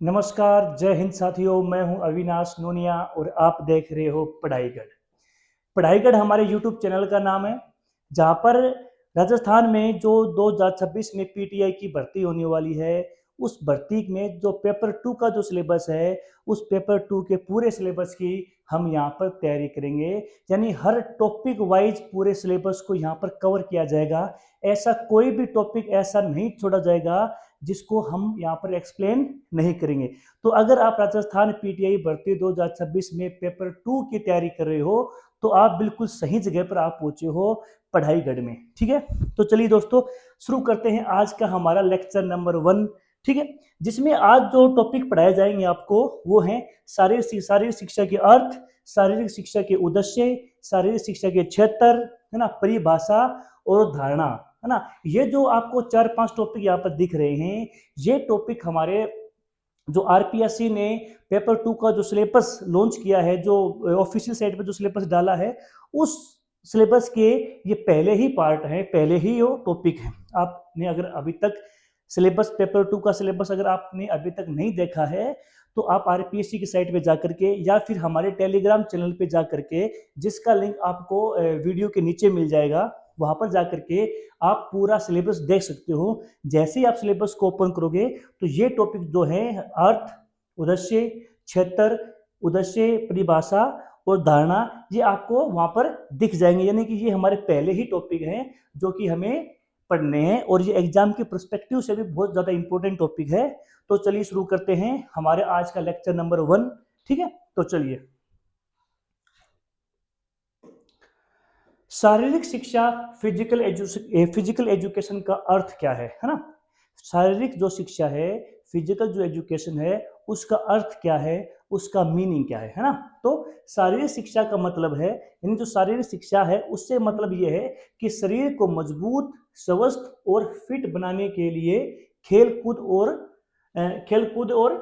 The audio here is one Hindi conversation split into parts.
नमस्कार, जय हिंद साथियों। मैं हूं अविनाश नोनिया और आप देख रहे हो पढ़ाईगढ़। पढ़ाईगढ़ हमारे यूट्यूब चैनल का नाम है, जहां पर राजस्थान में जो 2026 में पीटीआई की भर्ती होने वाली है, उस भर्ती में जो पेपर टू का जो सिलेबस है, उस पेपर टू के पूरे सिलेबस की हम यहाँ पर तैयारी करेंगे। यानी हर टॉपिक वाइज पूरे सिलेबस को यहाँ पर कवर किया जाएगा। ऐसा कोई भी टॉपिक ऐसा नहीं छोड़ा जाएगा जिसको हम यहाँ पर एक्सप्लेन नहीं करेंगे। तो अगर आप राजस्थान पीटीआई भर्ती 2026 में पेपर टू की तैयारी कर रहे हो, तो आप बिल्कुल सही जगह पर आप पहुंचे हो, पढ़ाईगढ़ में। ठीक है, तो चलिए दोस्तों, शुरू करते हैं आज का हमारा लेक्चर नंबर 1। ठीक है, जिसमें आज जो टॉपिक पढ़ाए जाएंगे आपको वो है शारीरिक शिक्षा के अर्थ, शारीरिक शिक्षा के उद्देश्य, शारीरिक शिक्षा के क्षेत्र, है ना, परिभाषा और धारणा, है ना। ये जो आपको 4-5 टॉपिक यहाँ पर दिख रहे हैं, ये टॉपिक हमारे जो आरपीएससी ने पेपर टू का जो सिलेबस लॉन्च किया है, जो ऑफिशियल साइट पर जो सिलेबस डाला है, उस सिलेबस के ये पहले ही पार्ट है, पहले ही वो टॉपिक है। आपने अगर अभी तक सिलेबस पेपर टू का सिलेबस अगर आपने अभी तक नहीं देखा है, तो आप आरपीएससी की साइट पे जा करके या फिर हमारे टेलीग्राम चैनल पे जा करके, जिसका लिंक आपको वीडियो के नीचे मिल जाएगा, वहां पर जा करके आप पूरा सिलेबस देख सकते हो। जैसे ही आप सिलेबस को ओपन करोगे, तो ये टॉपिक जो है अर्थ, उद्देश्य, क्षेत्र, उद्देश्य, परिभाषा और धारणा, ये आपको वहां पर दिख जाएंगे। यानी कि ये हमारे पहले ही टॉपिक हैं जो कि हमें पढ़ने हैं, और ये एग्जाम के पर्सपेक्टिव से भी बहुत ज्यादा इंपॉर्टेंट टॉपिक है। तो चलिए शुरू करते हैं हमारे आज का लेक्चर नंबर 1। ठीक है, तो चलिए। शारीरिक शिक्षा, फिजिकल एजुकेशन का अर्थ क्या है ना। शारीरिक जो शिक्षा है, फिजिकल जो एजुकेशन है, उसका अर्थ क्या है, उसका मीनिंग क्या है ना। तो शारीरिक शिक्षा का मतलब है, यानी जो शारीरिक शिक्षा है उससे मतलब ये है कि शरीर को मजबूत, स्वस्थ और फिट बनाने के लिए खेलकूद और खेलकूद और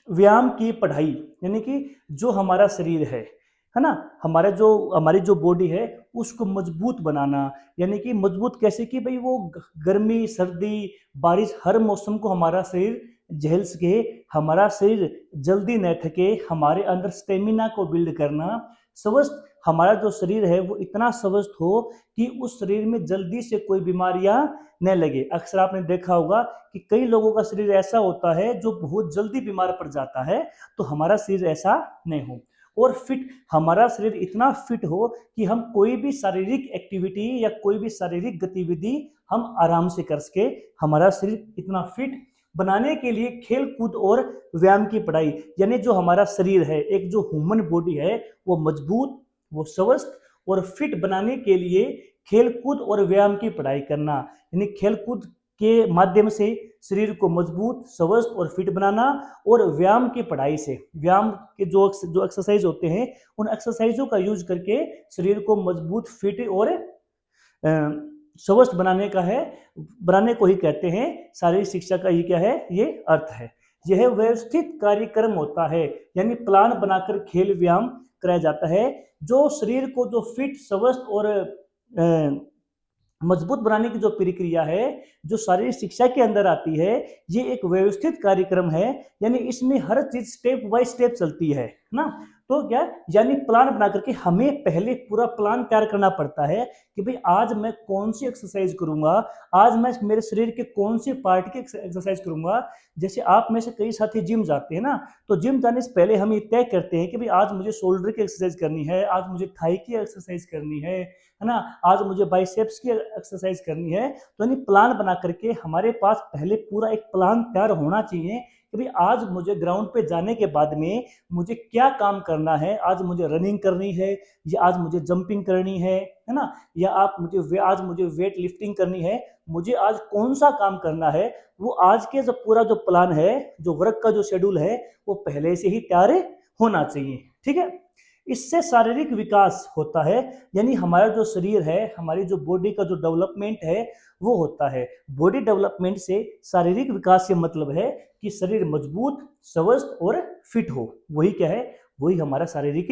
व्यायाम की पढ़ाई। यानी कि जो हमारा शरीर है ना, हमारी जो बॉडी है, उसको मजबूत बनाना। यानी कि मजबूत कैसे कि भाई वो गर्मी, सर्दी, बारिश, हर मौसम को हमारा शरीर झेल सके, हमारा शरीर जल्दी न थके, हमारे अंदर स्टेमिना को बिल्ड करना। स्वस्थ, हमारा जो शरीर है वो इतना स्वस्थ हो कि उस शरीर में जल्दी से कोई बीमारियां न लगे। अक्सर आपने देखा होगा कि कई लोगों का शरीर ऐसा होता है जो बहुत जल्दी बीमार पड़ जाता है, तो हमारा शरीर ऐसा नहीं हो। और फिट, हमारा शरीर इतना फिट हो कि हम कोई भी शारीरिक एक्टिविटी या कोई भी शारीरिक गतिविधि हम आराम से कर सके। हमारा शरीर इतना फिट बनाने के लिए खेल कूद और व्यायाम की पढ़ाई, यानी जो हमारा शरीर है, एक जो ह्यूमन बॉडी है, वो मजबूत, वो स्वस्थ और फिट बनाने के लिए खेल कूद और व्यायाम की पढ़ाई करना। यानी खेल कूद के माध्यम से शरीर को मजबूत, स्वस्थ और फिट बनाना, और व्यायाम की पढ़ाई से, व्यायाम के जो जो एक्सरसाइज होते हैं, उन एक्सरसाइजों का यूज करके शरीर को मजबूत, फिट और स्वस्थ बनाने का है, बनाने को ही कहते हैं शारीरिक शिक्षा का। ये क्या है, ये अर्थ है। यह व्यवस्थित कार्यक्रम होता है, यानी प्लान बनाकर खेल व्यायाम कराया जाता है। जो शरीर को जो फिट, स्वस्थ और मजबूत बनाने की जो प्रक्रिया है, जो शारीरिक शिक्षा के अंदर आती है, ये एक व्यवस्थित कार्यक्रम है। यानी इसमें हर चीज स्टेप बाय स्टेप चलती है ना। तो क्या, यानी प्लान बना करके हमें पहले पूरा प्लान तैयार करना पड़ता है कि भाई आज मैं कौन सी एक्सरसाइज करूंगा, आज मैं मेरे शरीर के कौन से पार्ट की एक्सरसाइज करूंगा। जैसे आप में से कई साथी जिम जाते हैं ना, तो जिम जाने से पहले हम ये तय करते हैं कि भाई आज मुझे शोल्डर की एक्सरसाइज करनी है, आज मुझे थाई की एक्सरसाइज करनी है ना, आज मुझे बाइसेप्स की एक्सरसाइज करनी है। तो यानी प्लान बना करके हमारे पास पहले पूरा एक प्लान तैयार होना चाहिए कि भाई आज मुझे ग्राउंड पे जाने के बाद में मुझे क्या काम करना है। आज मुझे रनिंग करनी है, या आज मुझे जंपिंग करनी है ना, या आज मुझे वेट लिफ्टिंग करनी है। मुझे आज कौन सा काम करना है, वो आज के जो पूरा जो प्लान है, जो वर्क का जो शेड्यूल है, वो पहले से ही तैयार होना चाहिए। ठीक है, इससे शारीरिक विकास होता है। यानी हमारा जो शरीर है, हमारी जो बॉडी का जो डेवलपमेंट है, वो होता है। बॉडी डेवलपमेंट से शारीरिक विकास से मतलब है कि शरीर मजबूत, स्वस्थ और फिट हो। वही क्या है, वही हमारा शारीरिक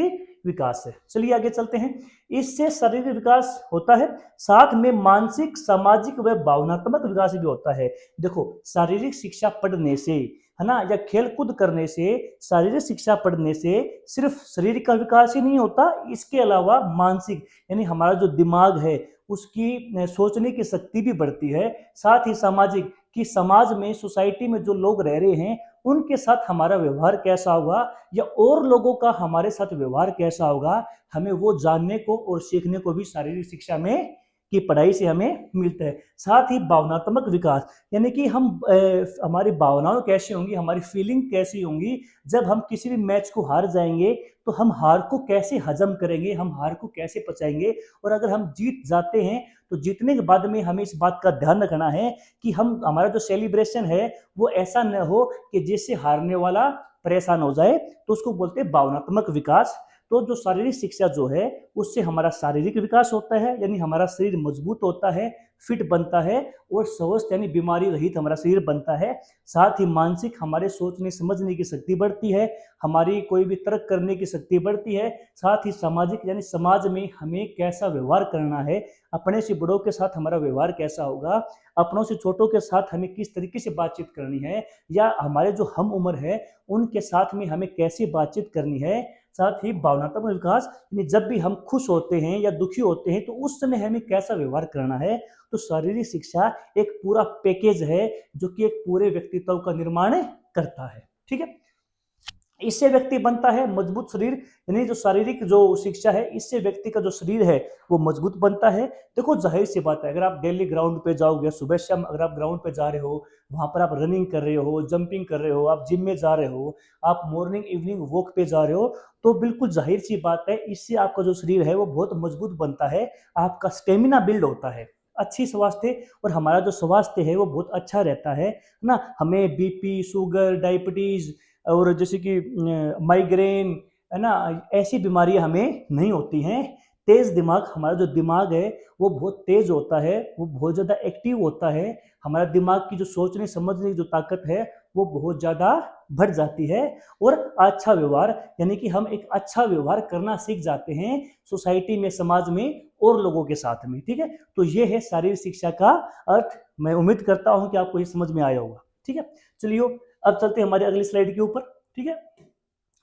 विकास है। चलिए आगे चलते हैं। इससे शारीरिक विकास होता है, साथ में मानसिक, सामाजिक व भावनात्मक विकास भी होता है। देखो, शारीरिक शिक्षा पढ़ने से, है ना, या खेल कूद करने से, शारीरिक शिक्षा पढ़ने से सिर्फ शरीर का विकास ही नहीं होता, इसके अलावा मानसिक यानी हमारा जो दिमाग है उसकी सोचने की शक्ति भी बढ़ती है। साथ ही सामाजिक कि समाज में, सोसाइटी में जो लोग रह रहे हैं उनके साथ हमारा व्यवहार कैसा होगा या और लोगों का हमारे साथ व्यवहार कैसा होगा, हमें वो जानने को और सीखने को भी शारीरिक शिक्षा में की पढ़ाई से हमें मिलता है। साथ ही भावनात्मक विकास यानी कि हम हमारी भावनाएं कैसी होंगी, हमारी फीलिंग कैसी होंगी, जब हम किसी भी मैच को हार जाएंगे तो हम हार को कैसे हजम करेंगे, हम हार को कैसे पचाएंगे, और अगर हम जीत जाते हैं तो जीतने के बाद में हमें इस बात का ध्यान रखना है कि हम हमारा जो सेलिब्रेशन है वो ऐसा न हो कि जिससे हारने वाला परेशान हो जाए, तो उसको बोलते हैं भावनात्मक विकास। तो जो शारीरिक शिक्षा जो है उससे हमारा शारीरिक विकास होता है, यानी हमारा शरीर मजबूत होता है, फिट बनता है और स्वस्थ यानी बीमारी रहित हमारा शरीर बनता है। साथ ही मानसिक हमारे सोचने समझने की शक्ति बढ़ती है, हमारी कोई भी तर्क करने की शक्ति बढ़ती है। साथ ही सामाजिक यानी समाज में हमें कैसा व्यवहार करना है, अपने से बड़ों के साथ हमारा व्यवहार कैसा होगा, अपनों से छोटों के साथ हमें किस तरीके से बातचीत करनी है, या हमारे जो हम उम्र है उनके साथ में हमें कैसी बातचीत करनी है। साथ ही भावनात्मक विकास यानी जब भी हम खुश होते हैं या दुखी होते हैं तो उस समय हमें कैसा व्यवहार करना है। तो शारीरिक शिक्षा एक पूरा पैकेज है जो कि एक पूरे व्यक्तित्व का निर्माण करता है। ठीक है, इससे व्यक्ति बनता है मजबूत शरीर, यानी जो शारीरिक जो शिक्षा है इससे व्यक्ति का जो शरीर है वो मजबूत बनता है। देखो जाहिर सी बात है, अगर आप डेली ग्राउंड पे जाओगे, सुबह शाम अगर आप ग्राउंड पे जा रहे हो, वहां पर आप रनिंग कर रहे हो, जंपिंग कर रहे हो, आप जिम में जा रहे हो, आप मॉर्निंग इवनिंग वॉक पे जा रहे हो, तो बिल्कुल जाहिर सी बात है इससे आपका जो शरीर है वो बहुत मजबूत बनता है, आपका स्टेमिना बिल्ड होता है, अच्छी स्वास्थ्य, और हमारा जो स्वास्थ्य है वो बहुत अच्छा रहता है ना। हमें बीपी, शुगर, डायबिटीज और जैसे कि माइग्रेन, है ना, ऐसी बीमारियां हमें नहीं होती हैं। तेज दिमाग, हमारा जो दिमाग है वो बहुत तेज होता है, वो बहुत ज़्यादा एक्टिव होता है, हमारा दिमाग की जो सोचने समझने की जो ताकत है वो बहुत ज़्यादा बढ़ जाती है। और अच्छा व्यवहार यानी कि हम एक अच्छा व्यवहार करना सीख जाते हैं सोसाइटी में, समाज में और लोगों के साथ में। ठीक है, तो ये है शारीरिक शिक्षा का अर्थ। मैं उम्मीद करता हूं कि आपको ये समझ में आया होगा। ठीक है, चलिए अब चलते हैं हमारे अगली स्लाइड के ऊपर। ठीक है,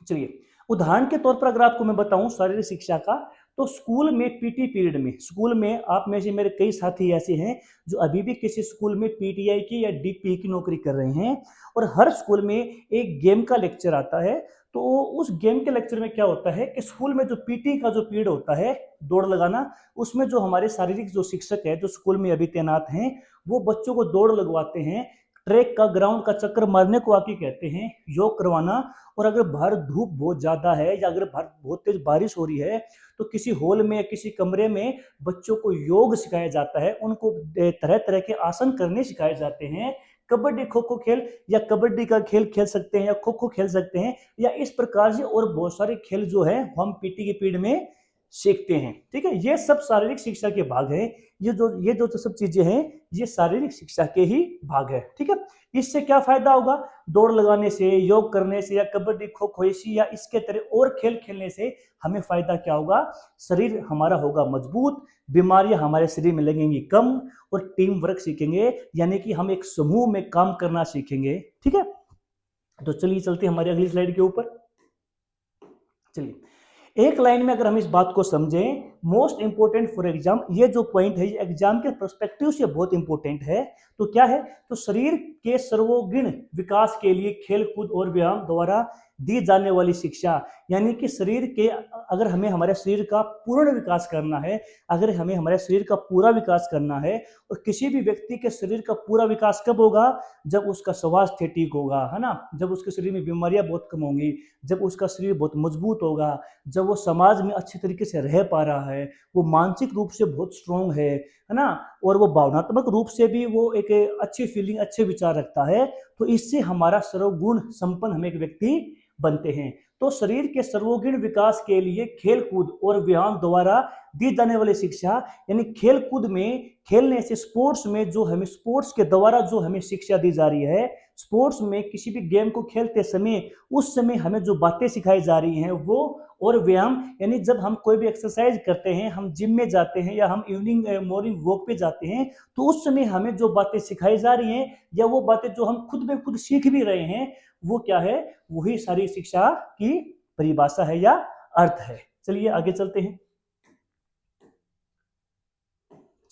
चलिए उदाहरण के तौर पर अगर आपको मैं बताऊं शारीरिक शिक्षा का, तो स्कूल में पीटी पीरियड में, स्कूल में आप में से मेरे कई साथी ऐसे हैं जो अभी भी किसी स्कूल में पीटीआई की या डीपी की नौकरी कर रहे हैं, और हर स्कूल में एक गेम का लेक्चर आता है। तो उस गेम के लेक्चर में क्या होता है कि स्कूल में जो पीटी का जो पीरियड होता है, दौड़ लगाना, उसमें जो हमारे शारीरिक जो शिक्षक है जो स्कूल में अभी तैनात हैं, वो बच्चों को दौड़ लगवाते हैं, ट्रैक का, ग्राउंड का चक्कर मारने को आके कहते हैं, योग करवाना। और अगर बाहर धूप बहुत ज़्यादा है या अगर बाहर बहुत तेज बारिश हो रही है तो किसी हॉल में, किसी कमरे में बच्चों को योग सिखाया जाता है, उनको तरह तरह के आसन करने सिखाए जाते हैं। कबड्डी खो खो खेल, या कबड्डी का खेल खेल सकते हैं, या खो खो खेल सकते हैं, या इस प्रकार से और बहुत सारे खेल जो है हम पीटी के पीरियड में सीखते हैं। ठीक है, ये सब शारीरिक शिक्षा के भाग हैं। ये जो सब चीजें हैं ये शारीरिक शिक्षा के ही भाग है। ठीक है, इससे क्या फायदा होगा, दौड़ लगाने से, योग करने से, या कबड्डी खो खो ऐसी या इसके तरह और खेल खेलने से हमें फायदा क्या होगा, शरीर हमारा होगा मजबूत, बीमारियां हमारे शरीर में लगेंगी कम, और टीम वर्क सीखेंगे, यानी कि हम एक समूह में काम करना सीखेंगे। ठीक है, तो चलिए चलते हमारी अगली स्लाइड के ऊपर। चलिए एक लाइन में अगर हम इस बात को समझें, मोस्ट इंपोर्टेंट फॉर एग्जाम, ये जो पॉइंट है ये एग्जाम के पर्सपेक्टिव से बहुत इंपॉर्टेंट है। तो क्या है, तो शरीर के सर्वोगुण विकास के लिए खेल कूद और व्यायाम द्वारा दी जाने वाली शिक्षा, यानी कि शरीर के, अगर हमें हमारे शरीर का पूर्ण विकास करना है, अगर हमें हमारे शरीर का पूरा विकास करना है, और किसी भी व्यक्ति के शरीर का पूरा विकास कब होगा, जब उसका स्वास्थ्य ठीक होगा, है ना, जब उसके शरीर में बीमारियां बहुत कम होंगी, जब उसका शरीर बहुत मजबूत होगा, जब वो समाज में अच्छी तरीके से रह पा रहा है, वो मानसिक रूप से बहुत स्ट्रोंग है ना, और वो भावनात्मक रूप से भी वो एक अच्छी फीलिंग, अच्छे विचार रखता है, तो इससे हमारा सर्वगुण संपन्न हम एक व्यक्ति बनते हैं। तो शरीर के सर्वोगुण विकास के लिए खेल कूद और व्यायाम द्वारा दी जाने वाली शिक्षा, यानी खेल कूद में, खेलने से, स्पोर्ट्स में जो हमें, स्पोर्ट्स के द्वारा जो हमें शिक्षा दी जा रही है, स्पोर्ट्स में किसी भी गेम को खेलते समय उस समय हमें जो बातें सिखाई जा रही हैं वो, और व्यायाम यानी जब हम कोई भी एक्सरसाइज करते हैं, हम जिम में जाते हैं या हम इवनिंग मॉर्निंग वॉक पे जाते हैं, तो उस समय हमें जो बातें सिखाई जा रही हैं या वो बातें जो हम खुद में खुद सीख भी रहे हैं, वो क्या है, वही शारीरिक शिक्षा की परिभाषा है या अर्थ है। चलिए आगे चलते हैं।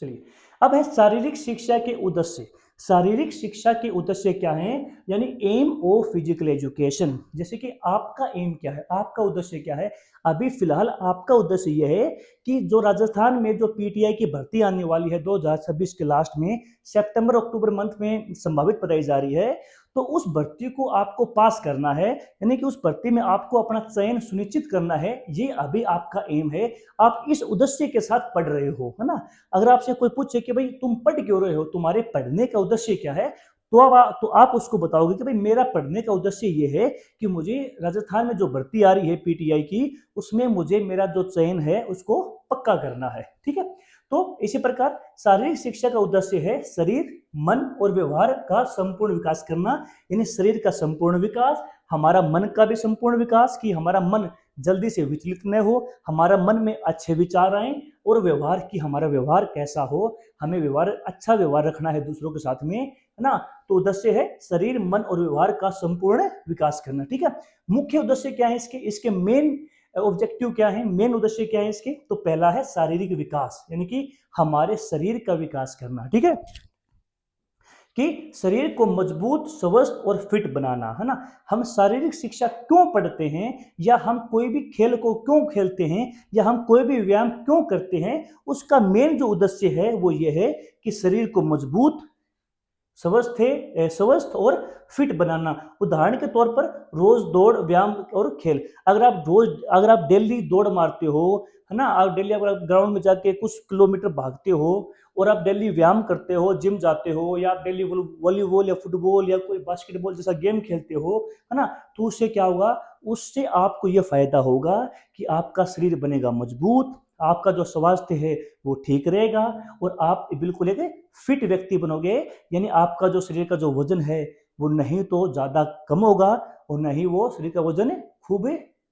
चलिए, अब है शारीरिक शिक्षा के उद्देश्य। शारीरिक शिक्षा के उद्देश्य क्या है, यानी एम ऑफ फिजिकल एजुकेशन। जैसे कि आपका एम क्या है, आपका उद्देश्य क्या है। अभी फिलहाल आपका उद्देश्य यह है कि जो राजस्थान में जो पीटीआई की भर्ती आने वाली है 2026 के लास्ट में, सितंबर अक्टूबर मंथ में संभावित बताई जा रही है, तो उस भर्ती को आपको पास करना है, यानी कि उस भर्ती में आपको अपना चयन सुनिश्चित करना है। ये अभी आपका एम है। आप इस उद्देश्य के साथ पढ़ रहे हो, है ना। अगर आपसे कोई पूछे कि भाई तुम पढ़ क्यों रहे हो, तुम्हारे पढ़ने का उद्देश्य क्या है, तो आप उसको बताओगे कि भाई मेरा पढ़ने का उद्देश्य ये है कि मुझे राजस्थान में जो भर्ती आ रही है पीटीआई की, उसमें मुझे मेरा जो चयन है उसको पक्का करना है। ठीक है, तो इसी प्रकार शारीरिक शिक्षा का उद्देश्य है शरीर, मन और व्यवहार का संपूर्ण विकास करना। यानी शरीर का संपूर्ण विकास, हमारा मन का भी संपूर्ण विकास, कि हमारा मन जल्दी से विचलित न हो, हमारा मन में अच्छे विचार आए, और व्यवहार की हमारा व्यवहार कैसा हो, हमें व्यवहार अच्छा व्यवहार रखना है दूसरों के साथ में, है ना। तो उद्देश्य है शरीर, मन और व्यवहार का संपूर्ण विकास करना। ठीक है, मुख्य उद्देश्य क्या है इसके, इसके मेन ऑब्जेक्टिव क्या है, मेन उद्देश्य क्या है इसके, तो पहला है शारीरिक विकास, यानी कि हमारे शरीर का विकास करना। ठीक है, कि शरीर को मजबूत, स्वस्थ और फिट बनाना, है ना। हम शारीरिक शिक्षा क्यों पढ़ते हैं, या हम कोई भी खेल को क्यों खेलते हैं, या हम कोई भी व्यायाम क्यों करते हैं, उसका मेन जो उद्देश्य है वो ये है कि शरीर को मजबूत, स्वस्थ और फिट बनाना। उदाहरण के तौर पर रोज दौड़, व्यायाम और खेल। अगर आप डेली दौड़ मारते हो, है ना, आप डेली अगर आप ग्राउंड में जाके कुछ किलोमीटर भागते हो, और आप डेली व्यायाम करते हो, जिम जाते हो, या आप डेली वॉलीबॉल या फुटबॉल या कोई बास्केटबॉल जैसा गेम खेलते हो, है ना, तो उससे क्या होगा, उससे आपको यह फायदा होगा कि आपका शरीर बनेगा मजबूत, आपका जो स्वास्थ्य है वो ठीक रहेगा, और आप बिल्कुल एक फिट व्यक्ति बनोगे। यानी आपका जो शरीर का जो वजन है वो नहीं तो ज्यादा कम होगा, और नहीं वो शरीर का वजन खूब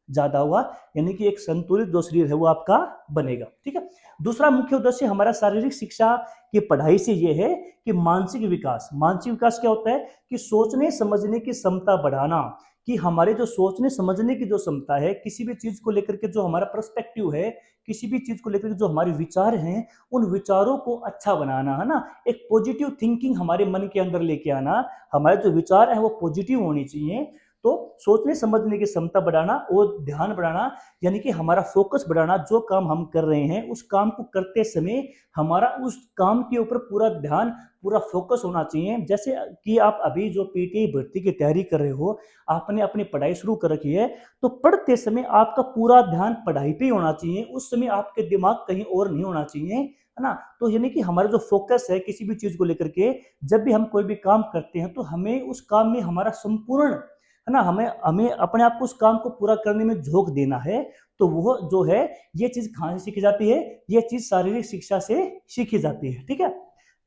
ज्यादा होगा, यानी कि एक संतुलित जो शरीर है वो आपका बनेगा। ठीक है, दूसरा मुख्य उद्देश्य हमारा शारीरिक शिक्षा की पढ़ाई से ये है कि मानसिक विकास। मानसिक विकास क्या होता है, कि सोचने समझने की क्षमता बढ़ाना, कि हमारे जो सोचने समझने की जो क्षमता है, किसी भी चीज को लेकर के जो हमारा पर्सपेक्टिव है, किसी भी चीज को लेकर के जो हमारे विचार हैं, उन विचारों को अच्छा बनाना, है ना। एक पॉजिटिव थिंकिंग हमारे मन के अंदर लेके आना, हमारे जो विचार है वो पॉजिटिव होनी चाहिए। तो सोचने समझने की क्षमता बढ़ाना और ध्यान बढ़ाना, यानी कि हमारा फोकस बढ़ाना, जो काम हम कर रहे हैं उस काम को करते समय हमारा उस काम के ऊपर पूरा ध्यान, पूरा फोकस होना चाहिए। जैसे कि आप अभी जो पीटीआई भर्ती की तैयारी कर रहे हो, आपने अपनी पढ़ाई शुरू कर रखी है, तो पढ़ते समय आपका पूरा ध्यान पढ़ाई पे ही होना चाहिए, उस समय आपके दिमाग कहीं और नहीं होना चाहिए, है ना। तो यानी कि हमारा जो फोकस है किसी भी चीज को लेकर के, जब भी हम कोई भी काम करते हैं तो हमें उस काम में हमारा संपूर्ण, है ना, हमें हमें अपने आप को उस काम को पूरा करने में झोंक देना है। तो वो जो है, ये चीज कहाँ से सीखी जाती है, ये चीज शारीरिक शिक्षा से सीखी जाती है। ठीक है,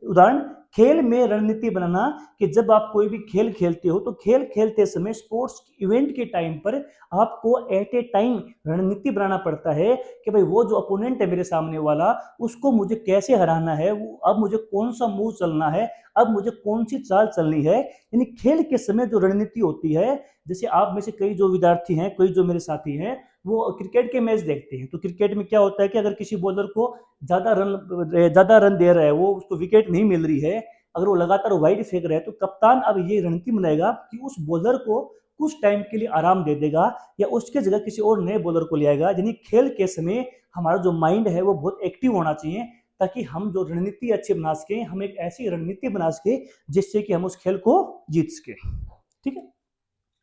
उदाहरण, खेल में रणनीति बनाना, कि जब आप कोई भी खेल खेलते हो तो खेल खेलते समय स्पोर्ट्स इवेंट के टाइम पर आपको एट ए टाइम रणनीति बनाना पड़ता है, कि भाई वो जो अपोनेंट है मेरे सामने वाला, उसको मुझे कैसे हराना है, वो अब मुझे कौन सा मूव चलना है, अब मुझे कौन सी चाल चलनी है। यानी खेल के समय जो रणनीति होती है, जैसे आप में से कई जो विद्यार्थी हैं, कई जो मेरे साथी हैं, वो क्रिकेट के मैच देखते हैं, तो क्रिकेट में क्या होता है कि अगर किसी बॉलर को ज्यादा रन दे रहा है, वो उसको विकेट नहीं मिल रही है, अगर वो लगातार वाइड फेंक रहा है, तो कप्तान अब ये रणनीति बनाएगा कि उस बॉलर को कुछ टाइम के लिए आराम दे देगा, या उसके जगह किसी और नए बॉलर को ले आएगा। यानी खेल के समय हमारा जो माइंड है वो बहुत एक्टिव होना चाहिए, ताकि हम जो रणनीति अच्छी बना सके, हम एक ऐसी रणनीति बना सके जिससे कि हम उस खेल को जीत सके। ठीक है,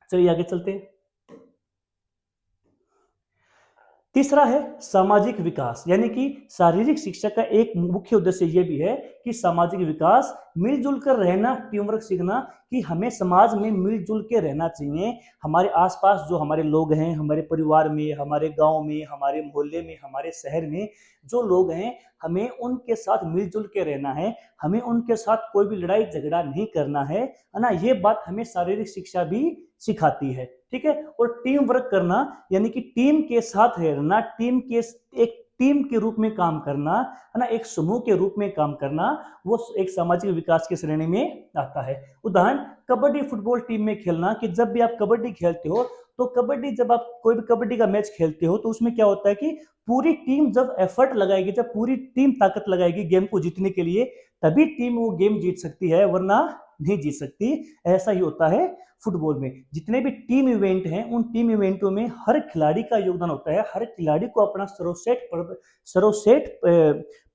चलिए आगे चलते हैं। तीसरा है सामाजिक विकास, यानी कि शारीरिक शिक्षा का एक मुख्य उद्देश्य यह भी है कि सामाजिक विकास, मिलजुल कर रहना, टीम वर्क सीखना, कि हमें समाज में मिलजुल के रहना चाहिए। हमारे आसपास जो हमारे लोग हैं, हमारे परिवार में, हमारे गांव में, हमारे मोहल्ले में, हमारे शहर में जो लोग हैं, हमें उनके साथ मिलजुल के रहना है, हमें उनके साथ कोई भी लड़ाई झगड़ा नहीं करना है ना। ये बात हमें शारीरिक शिक्षा भी सिखाती है। ठीक है, और टीम वर्क करना, यानी कि टीम के साथ रहना, टीम के एक टीम के रूप में काम करना, है ना, एक समूह के रूप में काम करना, वो एक सामाजिक विकास की श्रेणी में आता है। उदाहरण, कबड्डी फुटबॉल टीम में खेलना, कि जब भी आप कबड्डी खेलते हो तो कबड्डी, जब आप कोई भी कबड्डी का मैच खेलते हो तो उसमें क्या होता है कि पूरी टीम जब एफर्ट लगाएगी, जब पूरी टीम ताकत लगाएगी गेम को जीतने के लिए, तभी टीम वो गेम जीत सकती है, वरना नहीं जीत सकती। ऐसा ही होता है फुटबॉल में। जितने भी टीम इवेंट हैं, उन टीम इवेंटों में हर खिलाड़ी का योगदान होता है, हर खिलाड़ी को अपना सर्वश्रेष्ठ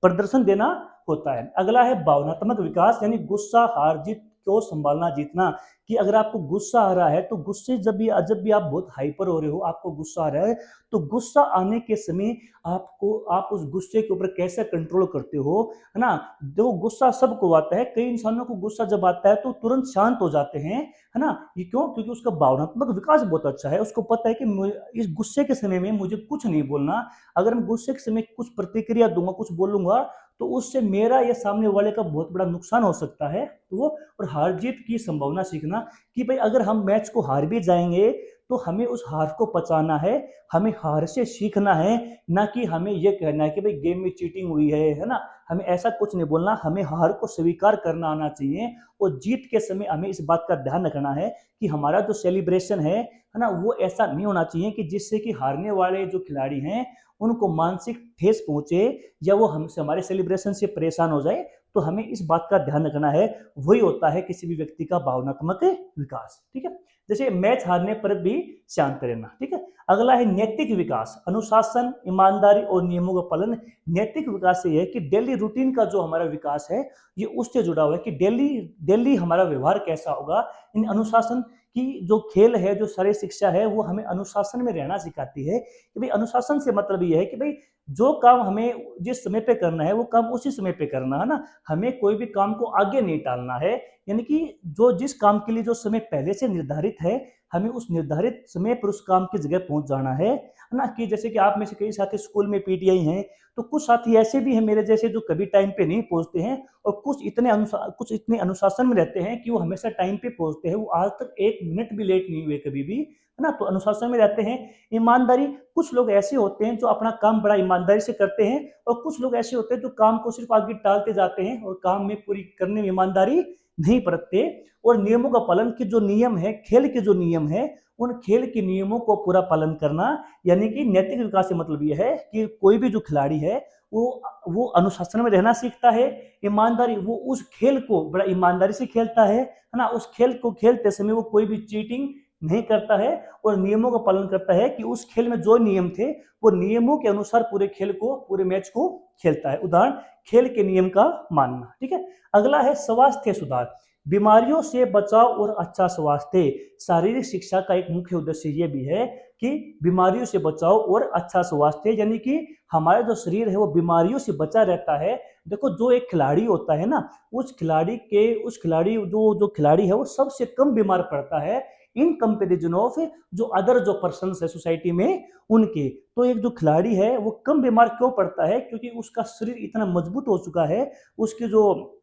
प्रदर्शन देना होता है। अगला है भावनात्मक विकास, यानी गुस्सा, हार जीत को संभालना, जीतना। कि अगर आपको गुस्सा आ रहा है तो गुस्से जब भी आप बहुत हाइपर हो रहे हो, आपको गुस्सा आ रहा है, तो गुस्सा आने के समय आप उस गुस्से के ऊपर कैसे कंट्रोल करते हो, है ना। जो गुस्सा सबको आता है, कई इंसानों को गुस्सा जब आता है तो तुरंत शांत हो जाते हैं, है ना। ये क्यों? क्योंकि उसका भावनात्मक विकास बहुत अच्छा है, उसको पता है कि इस गुस्से के समय में मुझे कुछ नहीं बोलना। अगर मैं गुस्से के समय कुछ प्रतिक्रिया दूंगा, कुछ बोलूंगा, तो उससे मेरा या सामने वाले का बहुत बड़ा नुकसान हो सकता है। तो वो, और हार जीत की संभावना सीखना, कि भाई अगर हम मैच को हार भी जाएंगे तो हमें उस हार को पचाना है, हमें हार से सीखना है, ना कि हमें ये कहना है कि भाई गेम में चीटिंग हुई है ना। हमें ऐसा कुछ नहीं बोलना, हमें हार को स्वीकार करना आना चाहिए। और जीत के समय हमें इस बात का ध्यान रखना है कि हमारा जो सेलिब्रेशन है ना, वो ऐसा नहीं होना चाहिए कि जिससे कि हारने वाले जो खिलाड़ी हैं उनको मानसिक ठेस पहुंचे, या वो हमसे, हमारे सेलिब्रेशन से परेशान हो जाए। तो हमें इस बात का ध्यान रखना है। वही होता है किसी भी व्यक्ति का भावनात्मक विकास। ठीक है, जैसे मैच हारने पर भी शांत रहना। ठीक है, अगला है नैतिक विकास, अनुशासन, ईमानदारी और नियमों का पालन। नैतिक विकास ये है कि डेली रूटीन का जो हमारा विकास है, ये उससे जुड़ा हुआ है कि डेली डेली हमारा व्यवहार कैसा होगा। इन अनुशासन की जो खेल है, जो शारीरिक शिक्षा है, वो हमें अनुशासन में रहना सिखाती है। कि भाई अनुशासन से मतलब ये है कि भाई जो काम हमें जिस समय पे करना है वो काम उसी समय पे करना है ना। हमें कोई भी काम को आगे नहीं टालना है, यानी कि जो जिस काम के लिए जो समय पहले से निर्धारित है, हमें उस निर्धारित समय पर उस काम की जगह पहुंच जाना है ना। कि जैसे कि आप में से कई साथी स्कूल में पीटीआई हैं, तो कुछ साथी ऐसे भी हैं मेरे जैसे जो कभी टाइम पे नहीं पहुंचते हैं, और कुछ इतने अनुशासन में रहते हैं कि वो हमेशा टाइम पे पहुंचते हैं। वो आज तक एक मिनट भी लेट नहीं हुए कभी भी, है ना। तो अनुशासन में रहते हैं। ईमानदारी, कुछ लोग ऐसे होते हैं जो अपना काम बड़ा ईमानदारी से करते हैं, और कुछ लोग ऐसे होते हैं जो काम को सिर्फ आगे टालते जाते हैं और काम में पूरी करने में ईमानदारी नहीं बरतते। और नियमों का पालन, के जो नियम है, खेल के जो नियम है, उन खेल के नियमों को पूरा पालन करना। यानी कि नैतिक विकास से मतलब यह है कि कोई भी जो खिलाड़ी है वो अनुशासन में रहना सीखता है। ईमानदारी, वो उस खेल को बड़ा ईमानदारी से खेलता है ना। उस खेल को खेलते समय वो कोई भी चीटिंग नहीं करता है, और नियमों का पालन करता है कि उस खेल में जो नियम थे वो नियमों के अनुसार पूरे खेल को, पूरे मैच को खेलता है। उदाहरण, खेल के नियम का मानना। ठीक है, अगला है स्वास्थ्य सुधार, बीमारियों से बचाव और अच्छा स्वास्थ्य। शारीरिक शिक्षा का एक मुख्य उद्देश्य ये भी है कि बीमारियों से बचाव और अच्छा स्वास्थ्य, यानी कि हमारा जो शरीर है वो बीमारियों से बचा रहता है। देखो, जो एक खिलाड़ी होता है ना, उस खिलाड़ी जो खिलाड़ी है वो सबसे कम बीमार पड़ता है, इन कंपेरिजन ऑफ जो अदर जो पर्सन है सोसाइटी में उनके। तो एक जो खिलाड़ी है वो कम बीमार क्यों पड़ता है? क्योंकि उसका शरीर इतना मजबूत हो चुका है, उसकी जो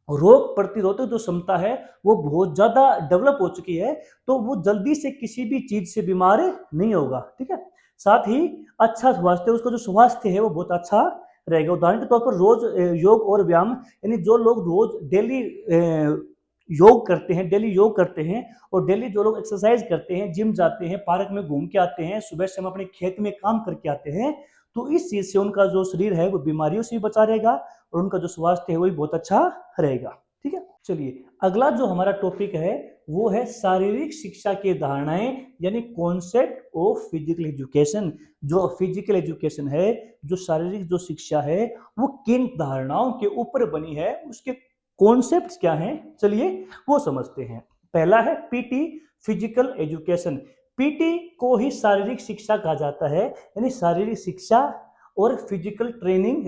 रोग प्रतिरोधक जो क्षमता है वो बहुत ज्यादा डेवलप हो चुकी है, तो वो जल्दी से किसी भी चीज से बीमार नहीं होगा। ठीक है, साथ ही अच्छा स्वास्थ्य, उसका जो स्वास्थ्य है वो बहुत अच्छा रहेगा। उदाहरण के तौर पर रोज योग और व्यायाम, यानी जो लोग रोज डेली योग करते हैं, और डेली जो लोग एक्सरसाइज करते हैं, जिम जाते हैं, पार्क में घूम के आते हैं, सुबह शाम अपने खेत में काम करके आते हैं, तो इस चीज से उनका जो शरीर है वो बीमारियों से भी बचा रहेगा, और उनका जो स्वास्थ्य है वो भी बहुत अच्छा रहेगा। ठीक है, चलिए अगला जो हमारा टॉपिक है वो है शारीरिक शिक्षा की धारणाएं, यानी कॉन्सेप्ट ऑफ फिजिकल एजुकेशन। जो फिजिकल एजुकेशन है, जो शारीरिक जो शिक्षा है, वो किन धारणाओं के ऊपर बनी है, उसके कॉन्सेप्ट्स क्या हैं, चलिए वो समझते हैं। पहला है पीटी, फिजिकल एजुकेशन। पीटी को ही शारीरिक शिक्षा कहा जाता है, यानी शारीरिक शिक्षा और फिजिकल ट्रेनिंग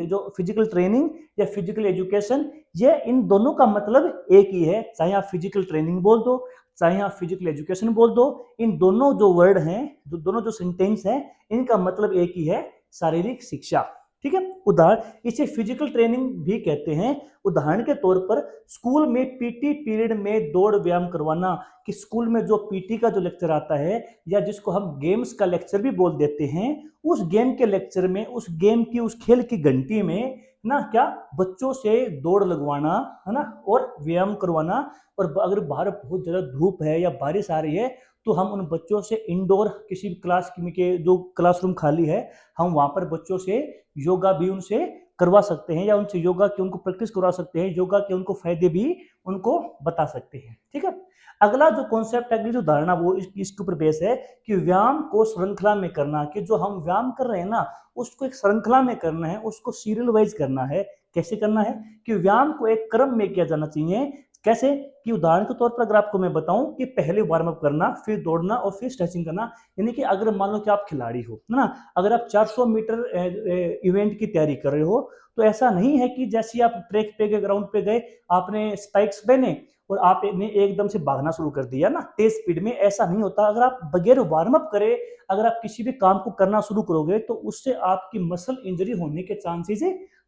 या फिजिकल एजुकेशन, ये इन दोनों का मतलब एक ही है। चाहे आप फिजिकल ट्रेनिंग बोल दो, चाहे आप फिजिकल एजुकेशन बोल दो, इन दोनों जो वर्ड हैं, दोनों जो सेंटेंस हैं, इनका मतलब एक ही है, शारीरिक शिक्षा। ठीक है। उदाहरण, इसे फिजिकल ट्रेनिंग भी कहते हैं। उदाहरण के तौर पर स्कूल में पीटी पीरियड में दौड़ व्यायाम करवाना, कि स्कूल में जो पीटी का जो लेक्चर आता है या जिसको हम गेम्स का लेक्चर भी बोल देते हैं, उस गेम के लेक्चर में, उस गेम की, उस खेल की घंटी में ना क्या बच्चों से दौड़ लगवाना है ना, और व्यायाम करवाना। और अगर बाहर बहुत ज़्यादा धूप है या बारिश आ रही है तो हम उन बच्चों से इंडोर किसी भी क्लास के जो क्लासरूम खाली है, हम वहाँ पर बच्चों से योगा भी उनसे करवा सकते हैं या उनसे योगा की उनको प्रैक्टिस करवा सकते हैं, योगा के उनको फायदे भी उनको बता सकते हैं। ठीक है। अगला जो कॉन्सेप्ट है, अगली जो धारणा वो इसके ऊपर बेस है कि व्यायाम को श्रृंखला में करना, कि जो हम व्यायाम कर रहे हैं ना उसको एक श्रृंखला में करना है, उसको सीरियल वाइज करना है। कैसे करना है कि व्यायाम को एक क्रम में किया जाना चाहिए। कैसे कि उदाहरण के तौर पर अगर आपको मैं बताऊं कि पहले वार्म अप करना, फिर दौड़ना और फिर स्ट्रेचिंग करना। यानी कि अगर मान लो कि आप खिलाड़ी हो ना, अगर आप 400 मीटर इवेंट की तैयारी कर रहे हो, तो ऐसा नहीं है कि जैसे आप ट्रैक पे गए, ग्राउंड पे गए, आपने स्पाइक्स पहने और आपने एकदम से भागना शुरू कर दिया ना तेज स्पीड में, ऐसा नहीं होता। अगर आप बगैर वार्म अप करे अगर आप किसी भी काम को करना शुरू करोगे तो उससे आपकी मसल इंजरी होने के चांसेस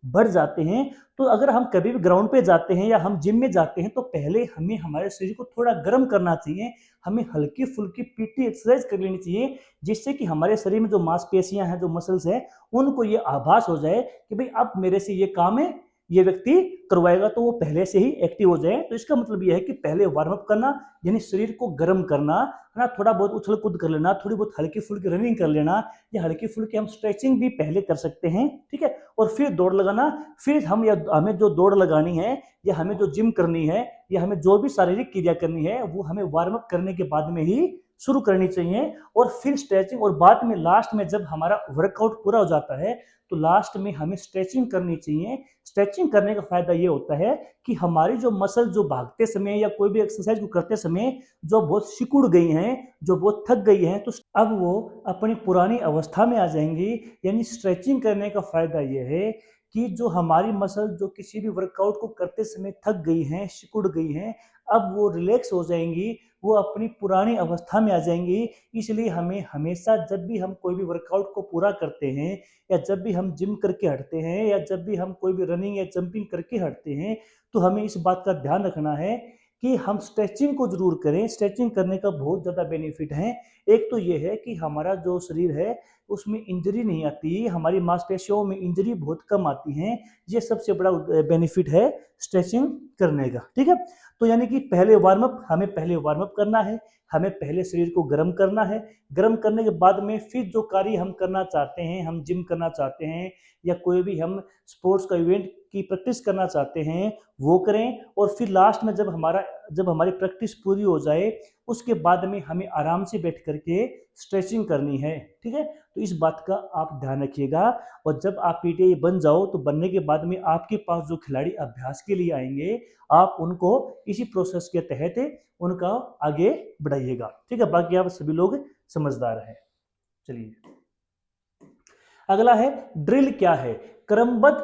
बढ़ जाते हैं। तो अगर हम कभी भी ग्राउंड पे जाते हैं या हम जिम में जाते हैं तो पहले हमें हमारे शरीर को थोड़ा गर्म करना चाहिए, हमें हल्की फुल्की पीटी एक्सरसाइज कर लेनी चाहिए, जिससे कि हमारे शरीर में जो मांसपेशियां हैं, जो मसल्स हैं, उनको ये आभास हो जाए कि भाई अब मेरे से ये काम है, ये व्यक्ति करवाएगा, तो वो पहले से ही एक्टिव हो जाए। तो इसका मतलब ये है कि पहले वार्म अप करना यानी शरीर को गर्म करना है ना, थोड़ा बहुत उछल कूद कर लेना, थोड़ी बहुत हल्की फुल्की रनिंग कर लेना, या हल्की फुल्की हम स्ट्रेचिंग भी पहले कर सकते हैं। ठीक है। और फिर दौड़ लगाना। फिर हमें जो दौड़ लगानी है या हमें जो जिम करनी है या हमें जो भी शारीरिक क्रिया करनी है वो हमें वार्म अप करने के बाद में ही शुरू करनी चाहिए। और फिर स्ट्रेचिंग, और बाद में लास्ट में जब हमारा वर्कआउट पूरा हो जाता है तो लास्ट में हमें स्ट्रेचिंग करनी चाहिए। स्ट्रेचिंग करने का फायदा ये होता है कि हमारी जो मसल जो भागते समय या कोई भी एक्सरसाइज को करते समय जो बहुत सिकुड़ गई हैं, जो बहुत थक गई हैं, तो अब वो अपनी पुरानी अवस्था में आ जाएंगी। यानी स्ट्रेचिंग करने का फायदा ये है कि जो हमारी मसल जो किसी भी वर्कआउट को करते समय थक गई हैं, सिकुड़ गई हैं, अब वो रिलैक्स हो जाएंगी, वो अपनी पुरानी अवस्था में आ जाएंगी। इसलिए हमें हमेशा जब भी हम कोई भी वर्कआउट को पूरा करते हैं या जब भी हम जिम करके हटते हैं या जब भी हम कोई भी रनिंग या जंपिंग करके हटते हैं, तो हमें इस बात का ध्यान रखना है कि हम स्ट्रेचिंग को जरूर करें। स्ट्रेचिंग करने का बहुत ज़्यादा बेनिफिट है। एक तो ये है कि हमारा जो शरीर है उसमें इंजरी नहीं आती, हमारी मांसपेशियों में इंजरी बहुत कम आती हैं। ये सबसे बड़ा बेनिफिट है स्ट्रेचिंग करने का। ठीक है। तो यानी कि हमें पहले वार्म अप करना है, हमें पहले शरीर को गर्म करना है। गर्म करने के बाद में फिर जो कार्य हम करना चाहते हैं, हम जिम करना चाहते हैं या कोई भी हम स्पोर्ट्स का इवेंट की प्रैक्टिस करना चाहते हैं वो करें। और फिर लास्ट में जब हमारी प्रैक्टिस पूरी हो जाए उसके बाद में हमें आराम से बैठ करके स्ट्रेचिंग करनी है। ठीक है। तो इस बात का आप ध्यान रखिएगा। और जब आप पीटीआई बन जाओ तो बनने के बाद में आपके पास जो खिलाड़ी अभ्यास के लिए आएंगे आप उनको इसी प्रोसेस के तहत उनका आगे बढ़ाइएगा। ठीक है। बाकी आप सभी लोग समझदार हैं। चलिए, अगला है ड्रिल। क्या है? क्रमबद्ध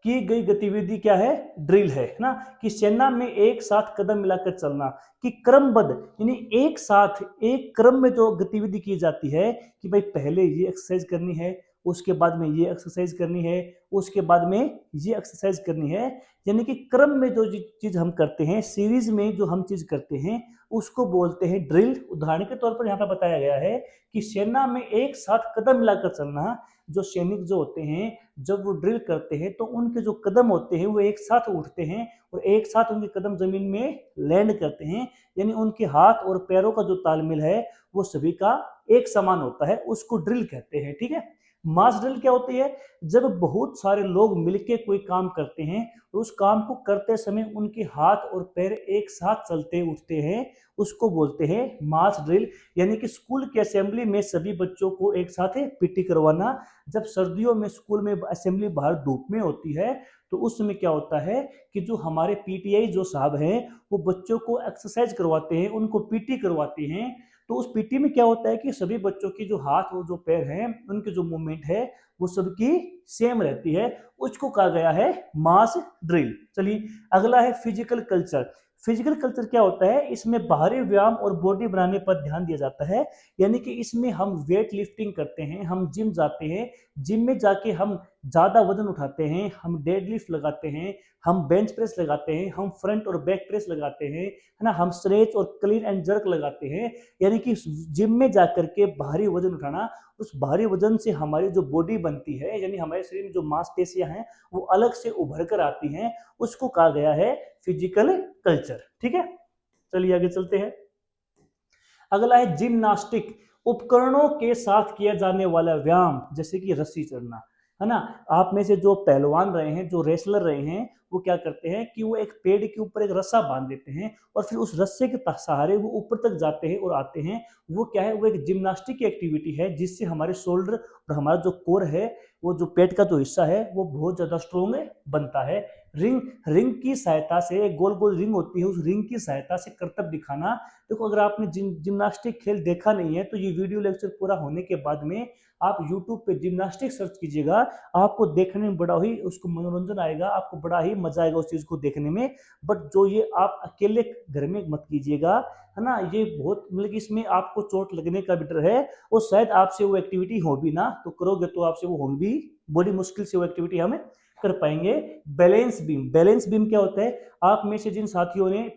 की गई गतिविधि क्या है? ड्रिल है ना, कि सेना में एक साथ कदम मिलाकर चलना। कि क्रमबद्ध यानी एक साथ एक क्रम में जो गतिविधि की जाती है कि भाई पहले ये एक्सरसाइज करनी है, उसके बाद में ये एक्सरसाइज करनी है, उसके बाद में ये एक्सरसाइज करनी है। यानी कि क्रम में जो चीज हम करते हैं, सीरीज में जो हम चीज करते हैं उसको बोलते हैं ड्रिल। उदाहरण के तौर पर यहाँ पर बताया गया है कि सेना में एक साथ कदम मिलाकर चलना। जो सैनिक जो होते हैं जब वो ड्रिल करते हैं तो उनके जो कदम होते हैं वो एक साथ उठते हैं और एक साथ उनके कदम जमीन में लैंड करते हैं। यानी उनके हाथ और पैरों का जो तालमेल है वो सभी का एक समान होता है, उसको ड्रिल कहते हैं। ठीक है। मास ड्रिल क्या होती है? जब बहुत सारे लोग मिलकर कोई काम करते हैं और उस काम को करते समय उनके हाथ और पैर एक साथ चलते उठते हैं, उसको बोलते हैं मास ड्रिल। यानी कि स्कूल की असेंबली में सभी बच्चों को एक साथ पीटी करवाना। जब सर्दियों में स्कूल में असेंबली बाहर धूप में होती है तो उस समय क्या होता है कि जो हमारे पीटीआई जो साहब हैं वो बच्चों को एक्सरसाइज करवाते हैं, उनको पीटी करवाते हैं। तो उस पीटी में क्या होता है कि सभी बच्चों की जो हाथ और जो पैर हैं उनके जो मूवमेंट है वो सबकी सेम रहती है, उसको कहा गया है मास ड्रिल। चलिए, अगला है फिजिकल कल्चर। फिजिकल कल्चर क्या होता है? इसमें बाहरी व्यायाम और बॉडी बनाने पर ध्यान दिया जाता है। यानी कि इसमें हम वेट लिफ्टिंग करते हैं, हम जिम जाते हैं, जिम में जाके हम ज़्यादा वजन उठाते हैं, हम डेडलिफ्ट लगाते हैं, हम बेंच प्रेस लगाते हैं, हम फ्रंट और बैक प्रेस लगाते हैं, है ना, हम स्ट्रेच और क्लीन एंड जर्क लगाते हैं। यानी कि जिम में जाकर के भारी वजन उठाना, उस भारी वजन से हमारी जो बॉडी बनती है, यानी हमारे शरीर में जो मांसपेशियां हैं वो अलग से उभर कर आती हैं, उसको कहा गया है फिजिकल कल्चर। ठीक है, चलिए आगे चलते हैं। अगला है जिम्नास्टिक, उपकरणों के साथ किया जाने वाला व्यायाम, जैसे कि रस्सी चढ़ना, है ना। आप में से जो पहलवान रहे हैं, जो रेसलर रहे हैं, वो क्या करते हैं कि वो एक पेड़ के ऊपर एक रस्सा बांध देते हैं और फिर उस रस्से के सहारे वो ऊपर तक जाते हैं और आते हैं। वो क्या है, वो एक जिम्नास्टिक की एक्टिविटी है, जिससे हमारे शोल्डर और हमारा जो कोर है, वो जो पेट का जो हिस्सा है, वो बहुत ज्यादा स्ट्रोंग बनता है। रिंग रिंग की सहायता से, गोल गोल रिंग होती है, उस रिंग की सहायता से करतब दिखाना। देखो, अगर आपने जिम्नास्टिक खेल देखा नहीं है तो ये वीडियो लेक्चर पूरा होने के बाद में आप YouTube पे जिम्नास्टिक सर्च कीजिएगा, आपको देखने में बड़ा ही उसको मनोरंजन आएगा, आपको बड़ा ही मजा आएगा उस चीज को देखने में। बट जो ये आप अकेले घर में मत कीजिएगा, है ना, ये बहुत मतलब कि इसमें आपको चोट लगने का भी डर है और शायद आपसे वो एक्टिविटी हो भी ना, तो करोगे तो आपसे वो हो भी बड़ी मुश्किल से वो एक्टिविटी हमें कर पाएंगे। बैलेंस बीम, बैलेंस बीम क्या होता है, आप में से जिन साथियों ने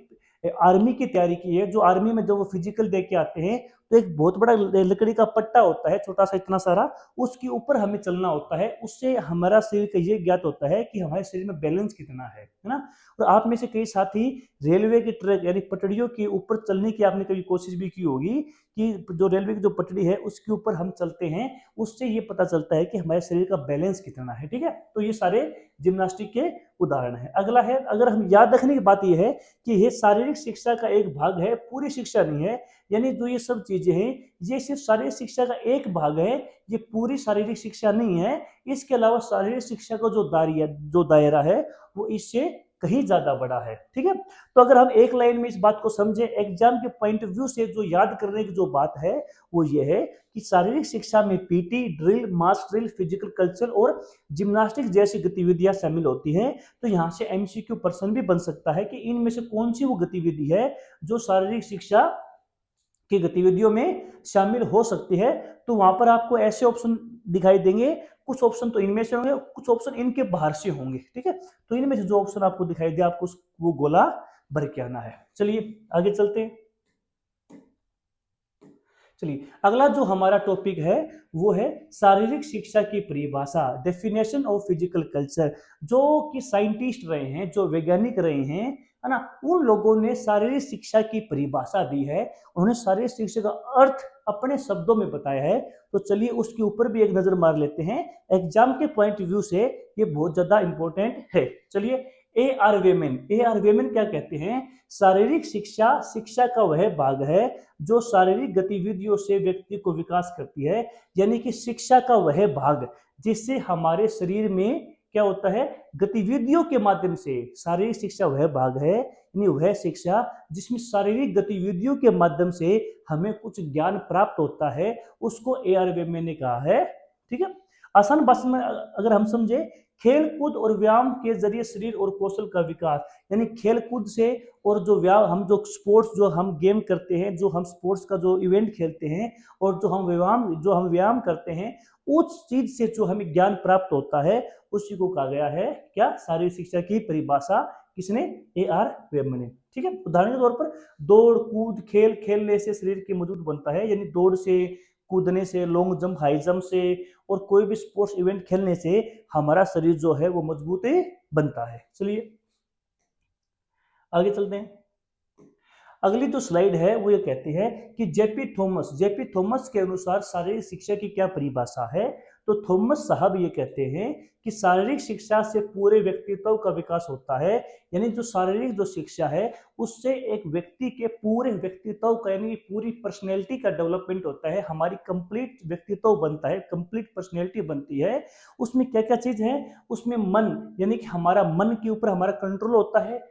आर्मी की तैयारी की है, जो आर्मी में जब वो फिजिकल दे के आते हैं तो एक बहुत बड़ा लकड़ी का पट्टा होता है, छोटा सा इतना सारा, उसके ऊपर हमें चलना होता है। उससे हमारा शरीर का ये ज्ञात होता है कि हमारे शरीर में बैलेंस कितना है ना। और आप में से कई साथी रेलवे की ट्रैक यानी पटड़ियों के ऊपर चलने की आपने कभी कोशिश भी की होगी, कि जो रेलवे की जो पटड़ी है उसके ऊपर हम चलते हैं, उससे ये पता चलता है कि हमारे शरीर का बैलेंस कितना है। ठीक है, तो ये सारे जिम्नास्टिक के उदाहरण है। अगला है, अगर हम याद रखने की बात यह है कि ये शारीरिक शिक्षा का एक भाग है, पूरी शिक्षा नहीं है। यानी जो ये सब चीजें हैं, ये सिर्फ शारीरिक शिक्षा का एक भाग है, ये पूरी शारीरिक शिक्षा नहीं है। इसके अलावा शारीरिक शिक्षा का जो दायरा है वो इससे कहीं ज्यादा बड़ा है। ठीक है, तो अगर हम एक लाइन में इस बात को समझे, एग्जाम के पॉइंट ऑफ व्यू से जो याद करने की जो बात है वो ये है कि शारीरिक शिक्षा में पीटी, ड्रिल, मास ड्रिल, फिजिकल कल्चर और जिम्नास्टिक्स जैसी गतिविधियां शामिल होती हैं। तो यहाँ से एमसीक्यू प्रश्न भी बन सकता है कि इनमें से कौन सी वो गतिविधि है जो शारीरिक शिक्षा की गतिविधियों में शामिल हो सकती है। तो वहां पर आपको ऐसे ऑप्शन दिखाई देंगे, कुछ ऑप्शन तो इनमें से होंगे, कुछ ऑप्शन इनके बाहर से होंगे। ठीक है, तो इनमें से जो ऑप्शन आपको दिखाई दे, आपको वो गोला भर के आना है। चलिए आगे चलते हैं। चलिए, अगला जो हमारा टॉपिक है वो है शारीरिक शिक्षा की परिभाषा, डेफिनेशन ऑफ फिजिकल कल्चर। जो कि साइंटिस्ट रहे हैं, जो वैज्ञानिक रहे हैं, है ना, उन लोगों ने शारीरिक शिक्षा की परिभाषा दी है, उन्होंने शारीरिक शिक्षा का अर्थ अपने शब्दों में बताया है। तो चलिए उसके ऊपर भी एक नजर मार लेते हैं, एग्जाम के पॉइंट ऑफ व्यू से ये बहुत ज्यादा इंपॉर्टेंट है। चलिए, ए आर वेमन क्या कहते हैं, शारीरिक शिक्षा शिक्षा का वह भाग है जो शारीरिक गतिविधियों से व्यक्ति को विकास करती है। यानी कि शिक्षा का वह भाग जिससे हमारे शरीर में क्या होता है, गतिविधियों के माध्यम से, शारीरिक शिक्षा वह भाग है, यानी वह शिक्षा जिसमें शारीरिक गतिविधियों के माध्यम से हमें कुछ ज्ञान प्राप्त होता है, उसको ए आर वेमन ने कहा है। ठीक है, आसान भाषा में अगर हम समझे, खेल कूद और व्यायाम के जरिए शरीर और कौशल का विकास, यानी खेल कूद से और जो व्यायाम, हम जो स्पोर्ट्स जो हम गेम करते हैं, जो हम स्पोर्ट्स का जो इवेंट खेलते हैं और जो हम व्यायाम करते हैं, उस चीज से जो हमें ज्ञान प्राप्त होता है उसी को कहा गया है क्या, शारीरिक शिक्षा की परिभाषा। किसने, ए आर वेमन ने। ठीक है, उदाहरण के तौर पर दौड़ कूद खेल खेलने से शरीर के मजबूत बनता है, यानी दौड़ से, कूदने से, लॉन्ग जंप, हाई जंप से और कोई भी स्पोर्ट्स इवेंट खेलने से हमारा शरीर जो है वो मजबूत बनता है। चलिए आगे चलते हैं। अगली जो स्लाइड है वो ये कहती है कि जेपी थॉमस के अनुसार शारीरिक शिक्षा की क्या परिभाषा है। तो थॉमस साहब ये कहते हैं कि शारीरिक शिक्षा से पूरे व्यक्तित्व का विकास होता है। यानी जो शारीरिक जो शिक्षा है उससे एक व्यक्ति के पूरे व्यक्तित्व का, यानी पूरी पर्सनैलिटी का डेवलपमेंट होता है, हमारी कंप्लीट व्यक्तित्व बनता है, कंप्लीट पर्सनैलिटी बनती है। उसमें क्या क्या चीज है, उसमें मन, यानी कि हमारा मन के ऊपर हमारा कंट्रोल होता है,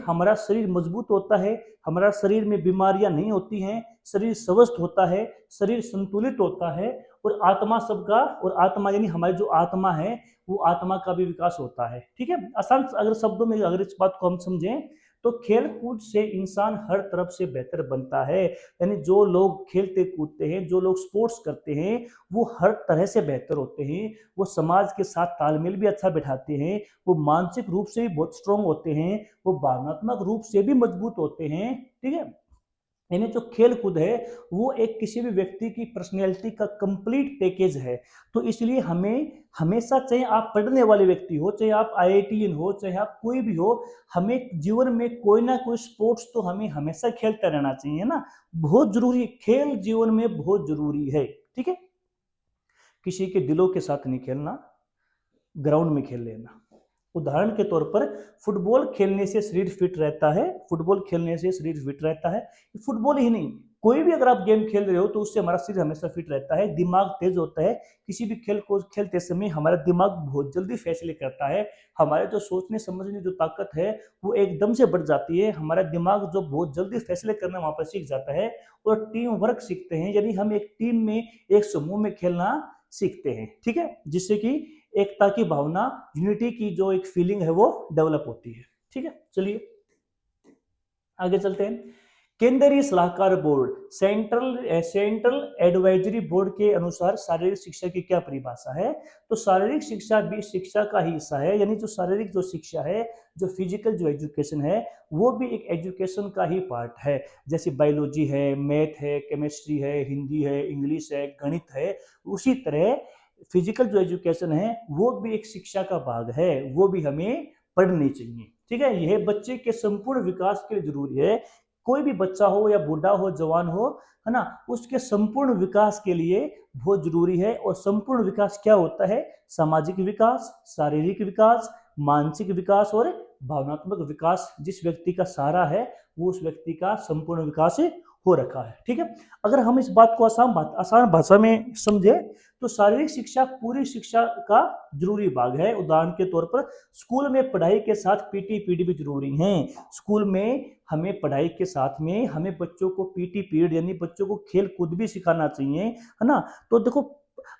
हमारा शरीर मजबूत होता है, हमारा शरीर में बीमारियां नहीं होती हैं, शरीर स्वस्थ होता है, शरीर संतुलित होता है, और आत्मा सबका, और आत्मा यानी हमारी जो आत्मा है वो आत्मा का भी विकास होता है। ठीक है, आसान अगर शब्दों में अगर इस बात को हम समझें तो खेल कूद से इंसान हर तरफ से बेहतर बनता है। यानी जो लोग खेलते कूदते हैं, जो लोग स्पोर्ट्स करते हैं, वो हर तरह से बेहतर होते हैं। वो समाज के साथ तालमेल भी अच्छा बिठाते हैं, वो मानसिक रूप से भी बहुत स्ट्रांग होते हैं, वो भावनात्मक रूप से भी मजबूत होते हैं। ठीक है, यानी जो खेल कूद है वो एक किसी भी व्यक्ति की पर्सनैलिटी का कंप्लीट पैकेज है। तो इसलिए हमें हमेशा, चाहे आप पढ़ने वाले व्यक्ति हो, चाहे आप आईआईटीएन हो, चाहे आप कोई भी हो, हमें जीवन में कोई ना कोई स्पोर्ट्स तो हमें हमेशा खेलता रहना चाहिए ना। बहुत जरूरी, खेल जीवन में बहुत जरूरी है। ठीक है, किसी के दिलों के साथ नहीं खेलना, ग्राउंड में खेल लेना। उदाहरण के तौर पर फुटबॉल खेलने से शरीर फिट रहता है, फुटबॉल खेलने से शरीर फिट रहता है। फुटबॉल ही नहीं, कोई भी अगर आप गेम खेल रहे हो तो उससे हमारा शरीर हमेशा फिट रहता है, दिमाग तेज होता है। किसी भी खेल को खेलते समय हमारा दिमाग बहुत जल्दी फैसले करता है, हमारे जो सोचने समझने जो ताकत है वो एकदम से बढ़ जाती है। हमारा दिमाग जो बहुत जल्दी फैसले करना वहां पर सीख जाता है, और टीम वर्क सीखते हैं, यानी हम एक टीम में, एक समूह में खेलना सीखते हैं। ठीक है, जिससे कि एकता की भावना, यूनिटी की जो एक फीलिंग है वो डेवलप होती है। ठीक है, चलिए आगे चलते हैं। केंद्रीय सलाहकार बोर्ड, सेंट्रल एडवाइजरी बोर्ड के अनुसार शारीरिक शिक्षा की क्या परिभाषा है? तो शारीरिक शिक्षा भी शिक्षा का ही हिस्सा है। यानी जो शारीरिक जो शिक्षा है, जो फिजिकल जो एजुकेशन है, वो भी एक एजुकेशन का ही पार्ट है। जैसे बायोलॉजी है, मैथ है, केमिस्ट्री है, हिंदी है, इंग्लिश है, गणित है, उसी तरह फिजिकल जो एजुकेशन है वो भी एक शिक्षा का भाग है, वो भी हमें पढ़नी चाहिए। ठीक है, यह बच्चे के संपूर्ण विकास के लिए जरूरी है। कोई भी बच्चा हो या बूढ़ा हो, जवान हो, है ना, उसके संपूर्ण विकास के लिए बहुत जरूरी है। और संपूर्ण विकास क्या होता है? सामाजिक विकास, शारीरिक विकास, मानसिक विकास और भावनात्मक विकास। जिस व्यक्ति का सारा है वो उस व्यक्ति का संपूर्ण विकास हो रखा है। ठीक है, अगर हम इस बात को आसान भाषा में समझे तो शारीरिक शिक्षा पूरी शिक्षा का जरूरी भाग है। उदाहरण के तौर पर स्कूल में पढ़ाई के साथ पीटी पीरियड भी जरूरी है। स्कूल में हमें पढ़ाई के साथ में हमें बच्चों को पीटी पीरियड यानी बच्चों को खेल कूद भी सिखाना चाहिए, है ना। तो देखो,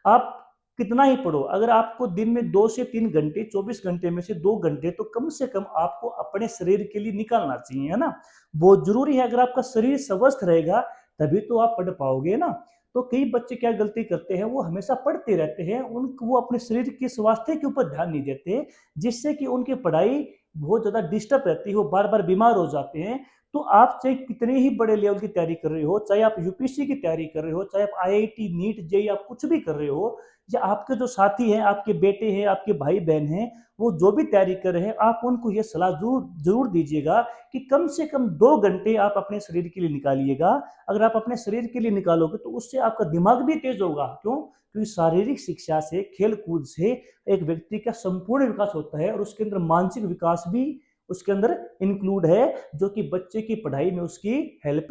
आप कितना ही पढ़ो, अगर आपको दिन में 2 से 3 घंटे, 24 घंटे में से 2 घंटे तो कम से कम आपको अपने शरीर के लिए निकालना चाहिए, है ना। बहुत जरूरी है, अगर आपका शरीर स्वस्थ रहेगा तभी तो आप पढ़ पाओगे ना। तो कई बच्चे क्या गलती करते हैं, वो हमेशा पढ़ते रहते हैं, वो अपने शरीर के स्वास्थ्य के ऊपर ध्यान नहीं देते, जिससे कि उनकी पढ़ाई बहुत ज्यादा डिस्टर्ब रहती है, वो बार बार बीमार हो जाते हैं। तो आप चाहे कितने ही बड़े लेवल की तैयारी कर रहे हो, चाहे आप यूपीएससी की तैयारी कर रहे हो, चाहे आप आईआईटी, नीट, जेईई आप कुछ भी कर रहे हो, या आपके जो साथी हैं, आपके बेटे हैं, आपके भाई बहन हैं, वो जो भी तैयारी कर रहे हैं, आप उनको ये सलाह जरूर जरूर दीजिएगा कि कम से कम 2 घंटे आप अपने शरीर के लिए निकालिएगा। अगर आप अपने शरीर के लिए निकालोगे तो उससे आपका दिमाग भी तेज होगा। क्यों? क्योंकि शारीरिक शिक्षा से, खेल कूद से एक व्यक्ति का संपूर्ण विकास होता है, और उसके अंदर मानसिक विकास भी उसके अंदर इंक्लूड है, जो कि बच्चे की पढ़ाई में उसकी हेल्प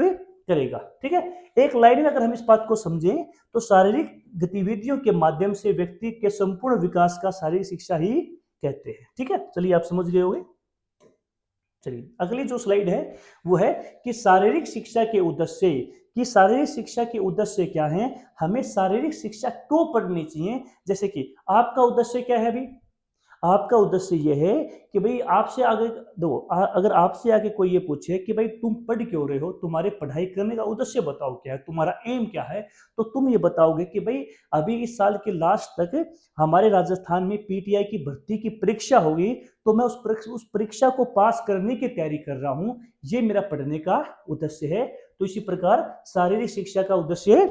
करेगा। ठीक है, एक लाइन में अगर हम इस बात को समझें तो शारीरिक गतिविधियों के माध्यम से व्यक्ति के संपूर्ण विकास का शारीरिक शिक्षा ही कहते हैं। ठीक है, चलिए आप समझ गए होंगे। चलिए अगली जो स्लाइड है वो है कि शारीरिक शिक्षा के उद्देश्य, कि शारीरिक शिक्षा के उद्देश्य क्या है, हमें शारीरिक शिक्षा क्यों पढ़नी चाहिए। जैसे कि आपका उद्देश्य क्या है अभी, आपका उद्देश्य यह है कि भाई आपसे आगे दो, अगर आपसे आगे कोई ये पूछे कि भाई तुम पढ़ क्यों रहे हो, तुम्हारे पढ़ाई करने का उद्देश्य बताओ क्या है, तुम्हारा एम क्या है, तो तुम ये बताओगे कि भाई अभी इस साल के लास्ट तक हमारे राजस्थान में पीटीआई की भर्ती की परीक्षा होगी, तो मैं उस परीक्षा को पास करने की तैयारी कर रहा हूं, ये मेरा पढ़ने का उद्देश्य है। तो इसी प्रकार शारीरिक शिक्षा का उद्देश्य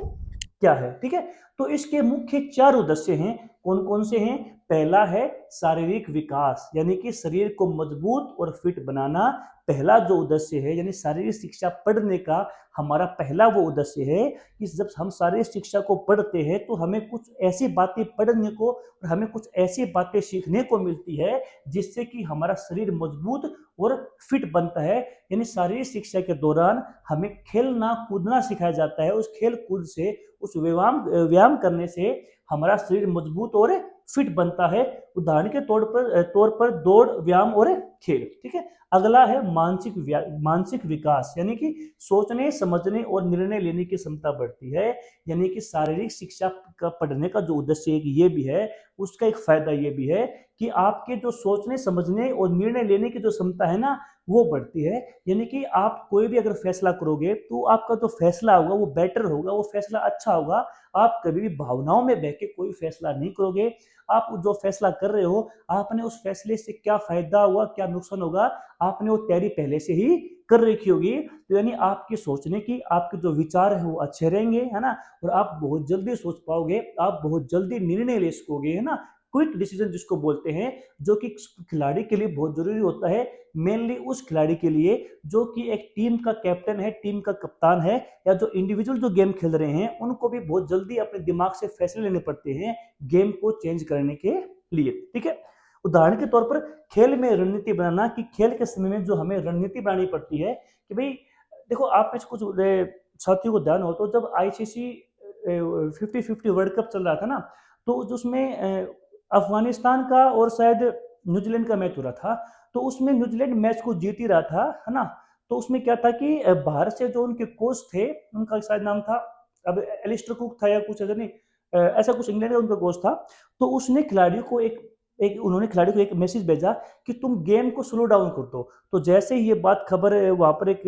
क्या है। ठीक है, तो इसके मुख्य 4 उद्देश्य हैं। कौन कौन से हैं? पहला है शारीरिक विकास, यानी कि शरीर को मजबूत और फिट बनाना। पहला जो उद्देश्य है, यानी शारीरिक शिक्षा पढ़ने का हमारा पहला वो उद्देश्य है कि जब हम शारीरिक शिक्षा को पढ़ते हैं तो हमें कुछ ऐसी बातें पढ़ने को और हमें कुछ ऐसी बातें सीखने को मिलती है जिससे कि हमारा शरीर मजबूत और फिट बनता है। यानी शारीरिक शिक्षा के दौरान हमें खेलना कूदना सिखाया जाता है। उस खेल कूद से, उस व्यायाम करने से हमारा शरीर मजबूत और फिट बनता है। उदाहरण के तौर पर दौड़, व्यायाम और खेल। ठीक है, अगला है मानसिक विकास, यानी कि सोचने समझने और निर्णय लेने की क्षमता बढ़ती है। यानी कि शारीरिक शिक्षा का पढ़ने का जो उद्देश्य है ये भी है, उसका एक फायदा ये भी है कि आपके जो सोचने समझने और निर्णय लेने की जो क्षमता है ना वो बढ़ती है। यानी कि आप कोई भी अगर फैसला करोगे तो आपका जो फैसला होगा वो बेटर होगा, वो फैसला अच्छा होगा। आप कभी भी भावनाओं में बह के कोई फैसला नहीं करोगे। आप जो फैसला कर रहे हो, आपने उस फैसले से क्या फायदा हुआ, क्या नुकसान होगा, आपने वो तैयारी पहले से ही कर रखी होगी। तो यानी आपकी सोचने की, आपके जो विचार है वो अच्छे रहेंगे, है ना। और आप बहुत जल्दी सोच पाओगे, आप बहुत जल्दी निर्णय ले सकोगे, है ना। क्विक डिसीजन जिसको बोलते हैं, जो कि खिलाड़ी के लिए बहुत जरूरी होता है। मेनली उस खिलाड़ी के लिए जो कि एक टीम का कैप्टन है, टीम का कप्तान है, या जो इंडिविजुअल जो गेम खेल रहे हैं उनको भी बहुत जल्दी अपने दिमाग से फैसले लेने पड़ते हैं गेम को चेंज करने के लिए। ठीक है। उदाहरण के तौर पर खेल में रणनीति बनाना, कि खेल के समय में जो हमें रणनीति बनानी पड़ती है कि भाई देखो, आप में से कुछ साथियों को ध्यान हो तो जब आईसीसी 50-50 वर्ल्ड कप चल रहा था ना, तो उसमें अफगानिस्तान का और शायद न्यूजीलैंड का मैच हो रहा था। तो उसमें न्यूजीलैंड मैच को जीत ही रहा था, है ना। तो उसमें क्या था कि बाहर से जो उनके कोच थे, उनका शायद नाम था, अब एलिस्टर कुक था या कुछ ऐसा नहीं, ऐसा कुछ इंग्लैंड का उनका कोच था। तो उसने खिलाड़ियों को एक एक उन्होंने खिलाड़ी को एक मैसेज भेजा कि तुम गेम को स्लो डाउन कर दो। तो जैसे ही ये बात खबर वहां पर एक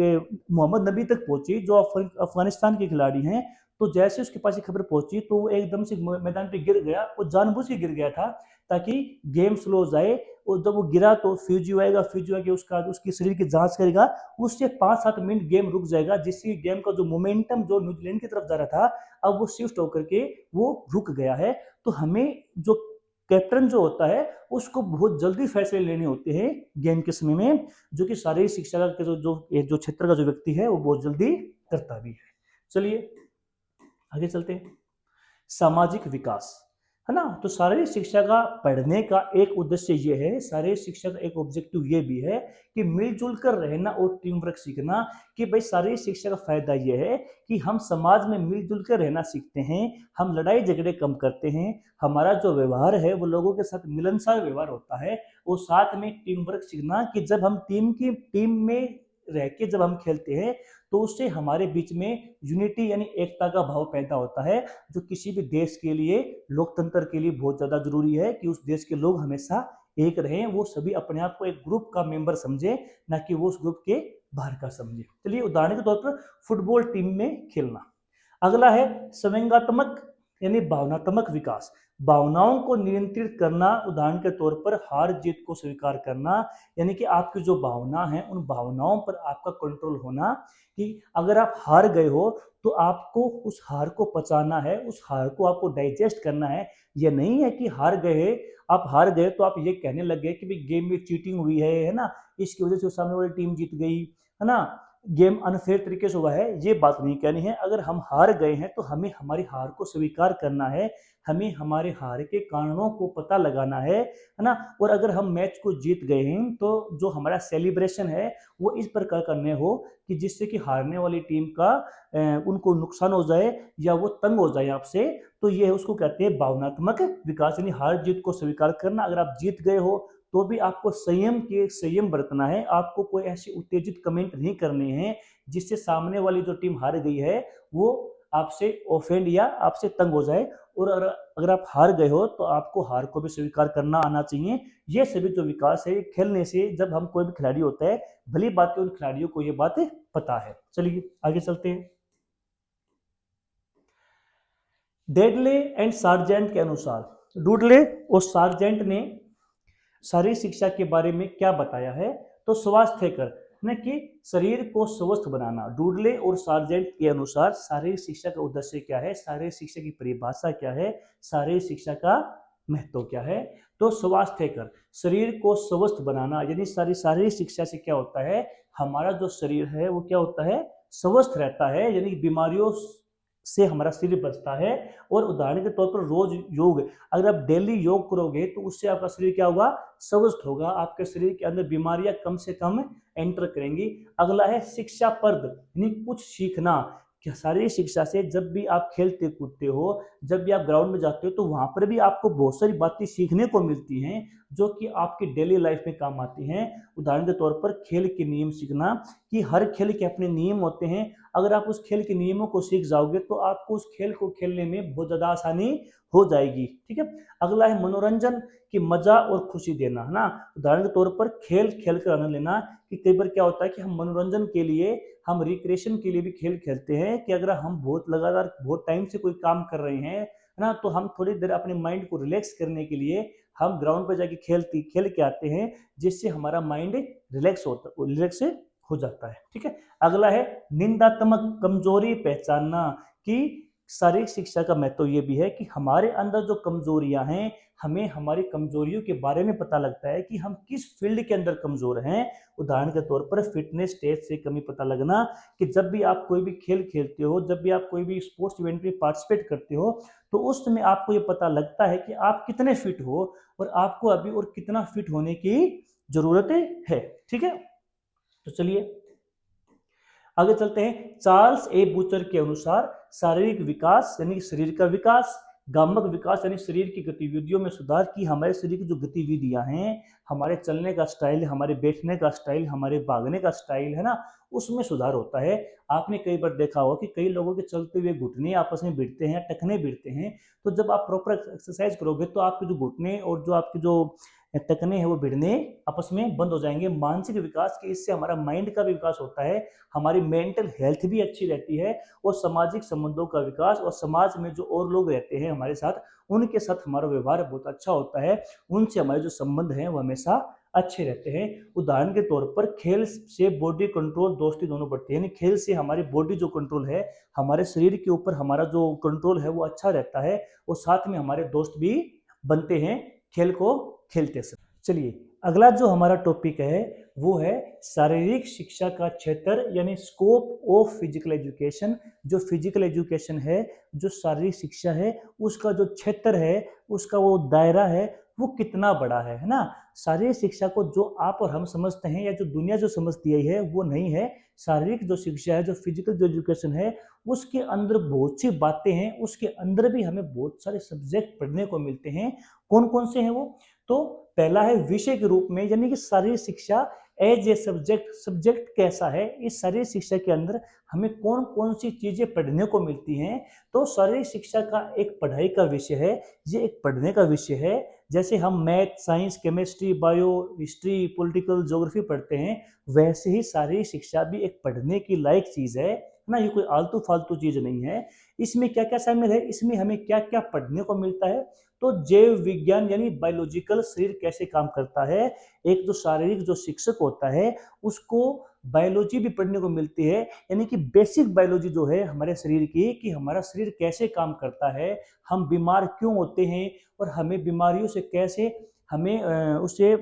मोहम्मद नबी तक पहुंची, जो अफगानिस्तान के खिलाड़ी हैं, तो जैसे उसके पास ये खबर पहुंची तो वो एकदम से मैदान पे गिर गया। वो जानबूझ के गिर गया था ताकि गेम स्लो हो जाए। और जब वो गिरा तो फिजियो आएगा, फिजियो आके उसका उसकी शरीर की जांच करेगा, उससे 5-7 मिनट गेम रुक जाएगा, जिससे गेम का जो मोमेंटम जो न्यूजीलैंड की तरफ जा रहा था, अब वो शिफ्ट होकर के वो रुक गया है। तो हमें जो कैप्टन जो होता है उसको बहुत जल्दी फैसले लेने होते हैं गेम के समय में, जो कि शारीरिक शिक्षा के जो क्षेत्र का जो व्यक्ति है वो बहुत जल्दी करता भी है। चलिए आगे चलते हैं। सामाजिक विकास, है ना। तो शारीरिक शिक्षा का पढ़ने का एक उद्देश्य ये है, शारीरिक शिक्षा का एक ऑब्जेक्टिव ये भी है कि मिलजुल कर रहना और टीम वर्क सीखना। कि भाई शारीरिक शिक्षा का फायदा ये है कि हम समाज में मिलजुल कर रहना सीखते हैं, हम लड़ाई झगड़े कम करते हैं, हमारा जो व्यवहार है वो लोगों के साथ मिलनसार व्यवहार होता है। और साथ में टीम वर्क सीखना, कि जब हम टीम में रह के जब हम खेलते हैं तो उससे हमारे बीच में यूनिटी यानी एकता का भाव पैदा होता है, जो किसी भी देश के लिए, लोकतंत्र के लिए बहुत ज्यादा जरूरी है कि उस देश के लोग हमेशा एक रहें, वो सभी अपने आप को एक ग्रुप का मेंबर समझे, ना कि वो उस ग्रुप के बाहर का समझे। चलिए उदाहरण के तौर पर फुटबॉल टीम में खेलना। अगला है संवेगात्मक यानी भावनात्मक विकास, भावनाओं को नियंत्रित करना। उदाहरण के तौर पर हार जीत को स्वीकार करना, यानी कि आपकी जो भावना है उन भावनाओं पर आपका कंट्रोल होना। कि अगर आप हार गए हो तो आपको उस हार को पचाना है, उस हार को आपको डाइजेस्ट करना है। यह नहीं है कि आप हार गए तो आप ये कहने लग गए कि भाई गेम में चीटिंग हुई है ना, इसकी वजह से सामने वाली टीम जीत गई, है ना, गेम अनफेयर तरीके से हुआ है। ये बात नहीं कहनी है। अगर हम हार गए हैं तो हमें हमारी हार को स्वीकार करना है, हमें हमारे हार के कारणों को पता लगाना है ना। और अगर हम मैच को जीत गए हैं तो जो हमारा सेलिब्रेशन है वो इस प्रकार करने हो कि जिससे कि हारने वाली टीम का उनको नुकसान हो जाए या वो तंग हो जाए आपसे। तो ये उसको कहते हैं भावनात्मक विकास, यानी हार जीत को स्वीकार करना। अगर आप जीत गए हो तो भी आपको संयम बरतना है, आपको कोई ऐसी उत्तेजित कमेंट नहीं करने हैं जिससे सामने वाली जो टीम हार गई है वो आपसे ऑफेंड या आपसे तंग हो जाए। और अगर आप हार गए हो तो आपको हार को भी स्वीकार करना आना चाहिए। ये सभी जो विकास है खेलने से, जब हम कोई भी खिलाड़ी होता है, भली बात है उन खिलाड़ियों को ये बात पता है। चलिए आगे चलते हैं। डेडले एंड सार्जेंट के अनुसार, डूडले और सार्जेंट ने शारीरिक शिक्षा के बारे में क्या बताया है। तो स्वास्थ्यकर न कि शरीर को स्वस्थ बनाना। डूडले और सार्जेंट के अनुसार शारीरिक शिक्षा का उद्देश्य क्या है, शारीरिक शिक्षा की परिभाषा क्या है, शारीरिक शिक्षा का महत्व क्या है। तो स्वास्थ्यकर, शरीर को स्वस्थ बनाना, यानी शारीरिक शिक्षा से क्या होता है, हमारा जो शरीर है वो क्या होता है, स्वस्थ रहता है, यानी कि बीमारियों से हमारा शरीर बचता है। और उदाहरण के तौर पर रोज योग, अगर आप डेली योग करोगे तो उससे आपका शरीर क्या होगा, स्वस्थ होगा, आपके शरीर के अंदर बीमारियां कम से कम एंटर करेंगी। अगला है शिक्षाप्रद, यानी कुछ सीखना। क्या शारीरिक शिक्षा से जब भी आप खेलते कूदते हो, जब भी आप ग्राउंड में जाते हो, तो वहां पर भी आपको बहुत सारी बातें सीखने को मिलती हैं जो कि आपकी डेली लाइफ में काम आती हैं। उदाहरण के तौर पर खेल के नियम सीखना, कि हर खेल के अपने नियम होते हैं। अगर आप उस खेल के नियमों को सीख जाओगे तो आपको उस खेल को खेलने में बहुत ज़्यादा आसानी हो जाएगी। ठीक है, अगला है मनोरंजन की मजा और खुशी देना, है ना। उदाहरण के तौर पर खेल खेल कर आनंद लेना, कि कई बार क्या होता है कि हम मनोरंजन के लिए, हम रिक्रिएशन के लिए भी खेल खेलते हैं, कि अगर हम बहुत लगातार बहुत टाइम से कोई काम कर रहे हैं, है ना, तो हम थोड़ी देर अपने माइंड को रिलैक्स करने के लिए हम ग्राउंड पर जाके खेल के आते हैं, जिससे हमारा माइंड रिलैक्स हो जाता है। ठीक है, अगला है निंदात्मक कमजोरी पहचानना, कि शारीरिक शिक्षा का महत्व ये भी है कि हमारे अंदर जो कमजोरियां हैं, हमें हमारी कमजोरियों के बारे में पता लगता है कि हम किस फील्ड के अंदर कमजोर हैं। उदाहरण के तौर पर फिटनेस टेस्ट से कमी पता लगना, कि जब भी आप कोई भी खेल खेलते हो, जब भी आप कोई भी स्पोर्ट्स इवेंट में पार्टिसिपेट करते हो, तो उस समय आपको ये पता लगता है कि आप कितने फिट हो और आपको अभी और कितना फिट होने की जरूरत है। ठीक है, तो चलिए आगे चलते हैं। चार्ल्स ए बूचर के अनुसार शारीरिक विकास यानी शरीर का विकास, गामक विकास यानी शरीर की गतिविधियों में सुधार, की हमारे शरीर की जो गतिविधियां हैं, हमारे चलने का स्टाइल, हमारे बैठने का स्टाइल, हमारे भागने का स्टाइल, है ना, उसमें सुधार होता है। आपने कई बार देखा होगा कि कई लोगों के चलते हुए घुटने आपस में भिड़ते हैं, टखने भिड़ते हैं, तो जब आप प्रॉपर एक्सरसाइज करोगे तो आपके जो घुटने और जो आपके जो टकने हैं वो भिड़ने आपस में बंद हो जाएंगे। मानसिक विकास के, इससे हमारा माइंड का भी विकास होता है, हमारी मेंटल हेल्थ भी अच्छी रहती है, और सामाजिक संबंधों का विकास, और समाज में जो और लोग रहते हैं हमारे साथ, उनके साथ हमारा व्यवहार बहुत अच्छा होता है, उनसे हमारे जो संबंध हैं वो हमेशा अच्छे रहते हैं। उदाहरण के तौर पर खेल से बॉडी कंट्रोल दोस्ती दोनों बढ़ती है, यानी खेल से हमारी बॉडी जो कंट्रोल है, हमारे शरीर के ऊपर हमारा जो कंट्रोल है वो अच्छा रहता है, और साथ में हमारे दोस्त भी बनते हैं खेल को खेलते समय। चलिए अगला जो हमारा टॉपिक है वो है शारीरिक शिक्षा का क्षेत्र, यानी स्कोप ऑफ फिजिकल एजुकेशन। जो फिजिकल एजुकेशन है, जो शारीरिक शिक्षा है, उसका जो क्षेत्र है, उसका वो दायरा है, वो कितना बड़ा है ना। शारीरिक शिक्षा को जो आप और हम समझते हैं, या जो दुनिया जो समझती है वो नहीं है। शारीरिक जो शिक्षा है, जो फिजिकल जो एजुकेशन है, उसके अंदर बहुत सी बातें हैं, उसके अंदर भी हमें बहुत सारे सब्जेक्ट पढ़ने को मिलते हैं। कौन कौन से हैं वो? तो पहला है विषय के रूप में, यानी कि शारीरिक शिक्षा एज ए सब्जेक्ट। सब्जेक्ट कैसा है? इस शारीरिक शिक्षा के अंदर हमें कौन कौन सी चीजें पढ़ने को मिलती हैं। तो शारीरिक शिक्षा का एक पढ़ाई का विषय है, ये एक पढ़ने का विषय है। जैसे हम math, science, chemistry, bio, history, political, geography पढ़ते हैं, वैसे ही शारीरिक शिक्षा भी एक पढ़ने की लायक चीज है ना। ये कोई आलतू फालतू चीज नहीं है। इसमें क्या क्या शामिल है, इसमें हमें क्या क्या पढ़ने को मिलता है? तो जैव विज्ञान यानी बायोलॉजिकल, शरीर कैसे काम करता है। एक जो शारीरिक जो शिक्षक होता है, उसको बायोलॉजी भी पढ़ने को मिलती है, यानी कि बेसिक बायोलॉजी जो है हमारे शरीर की, कि हमारा शरीर कैसे काम करता है, हम बीमार क्यों होते हैं, और हमें बीमारियों से कैसे हमें उससे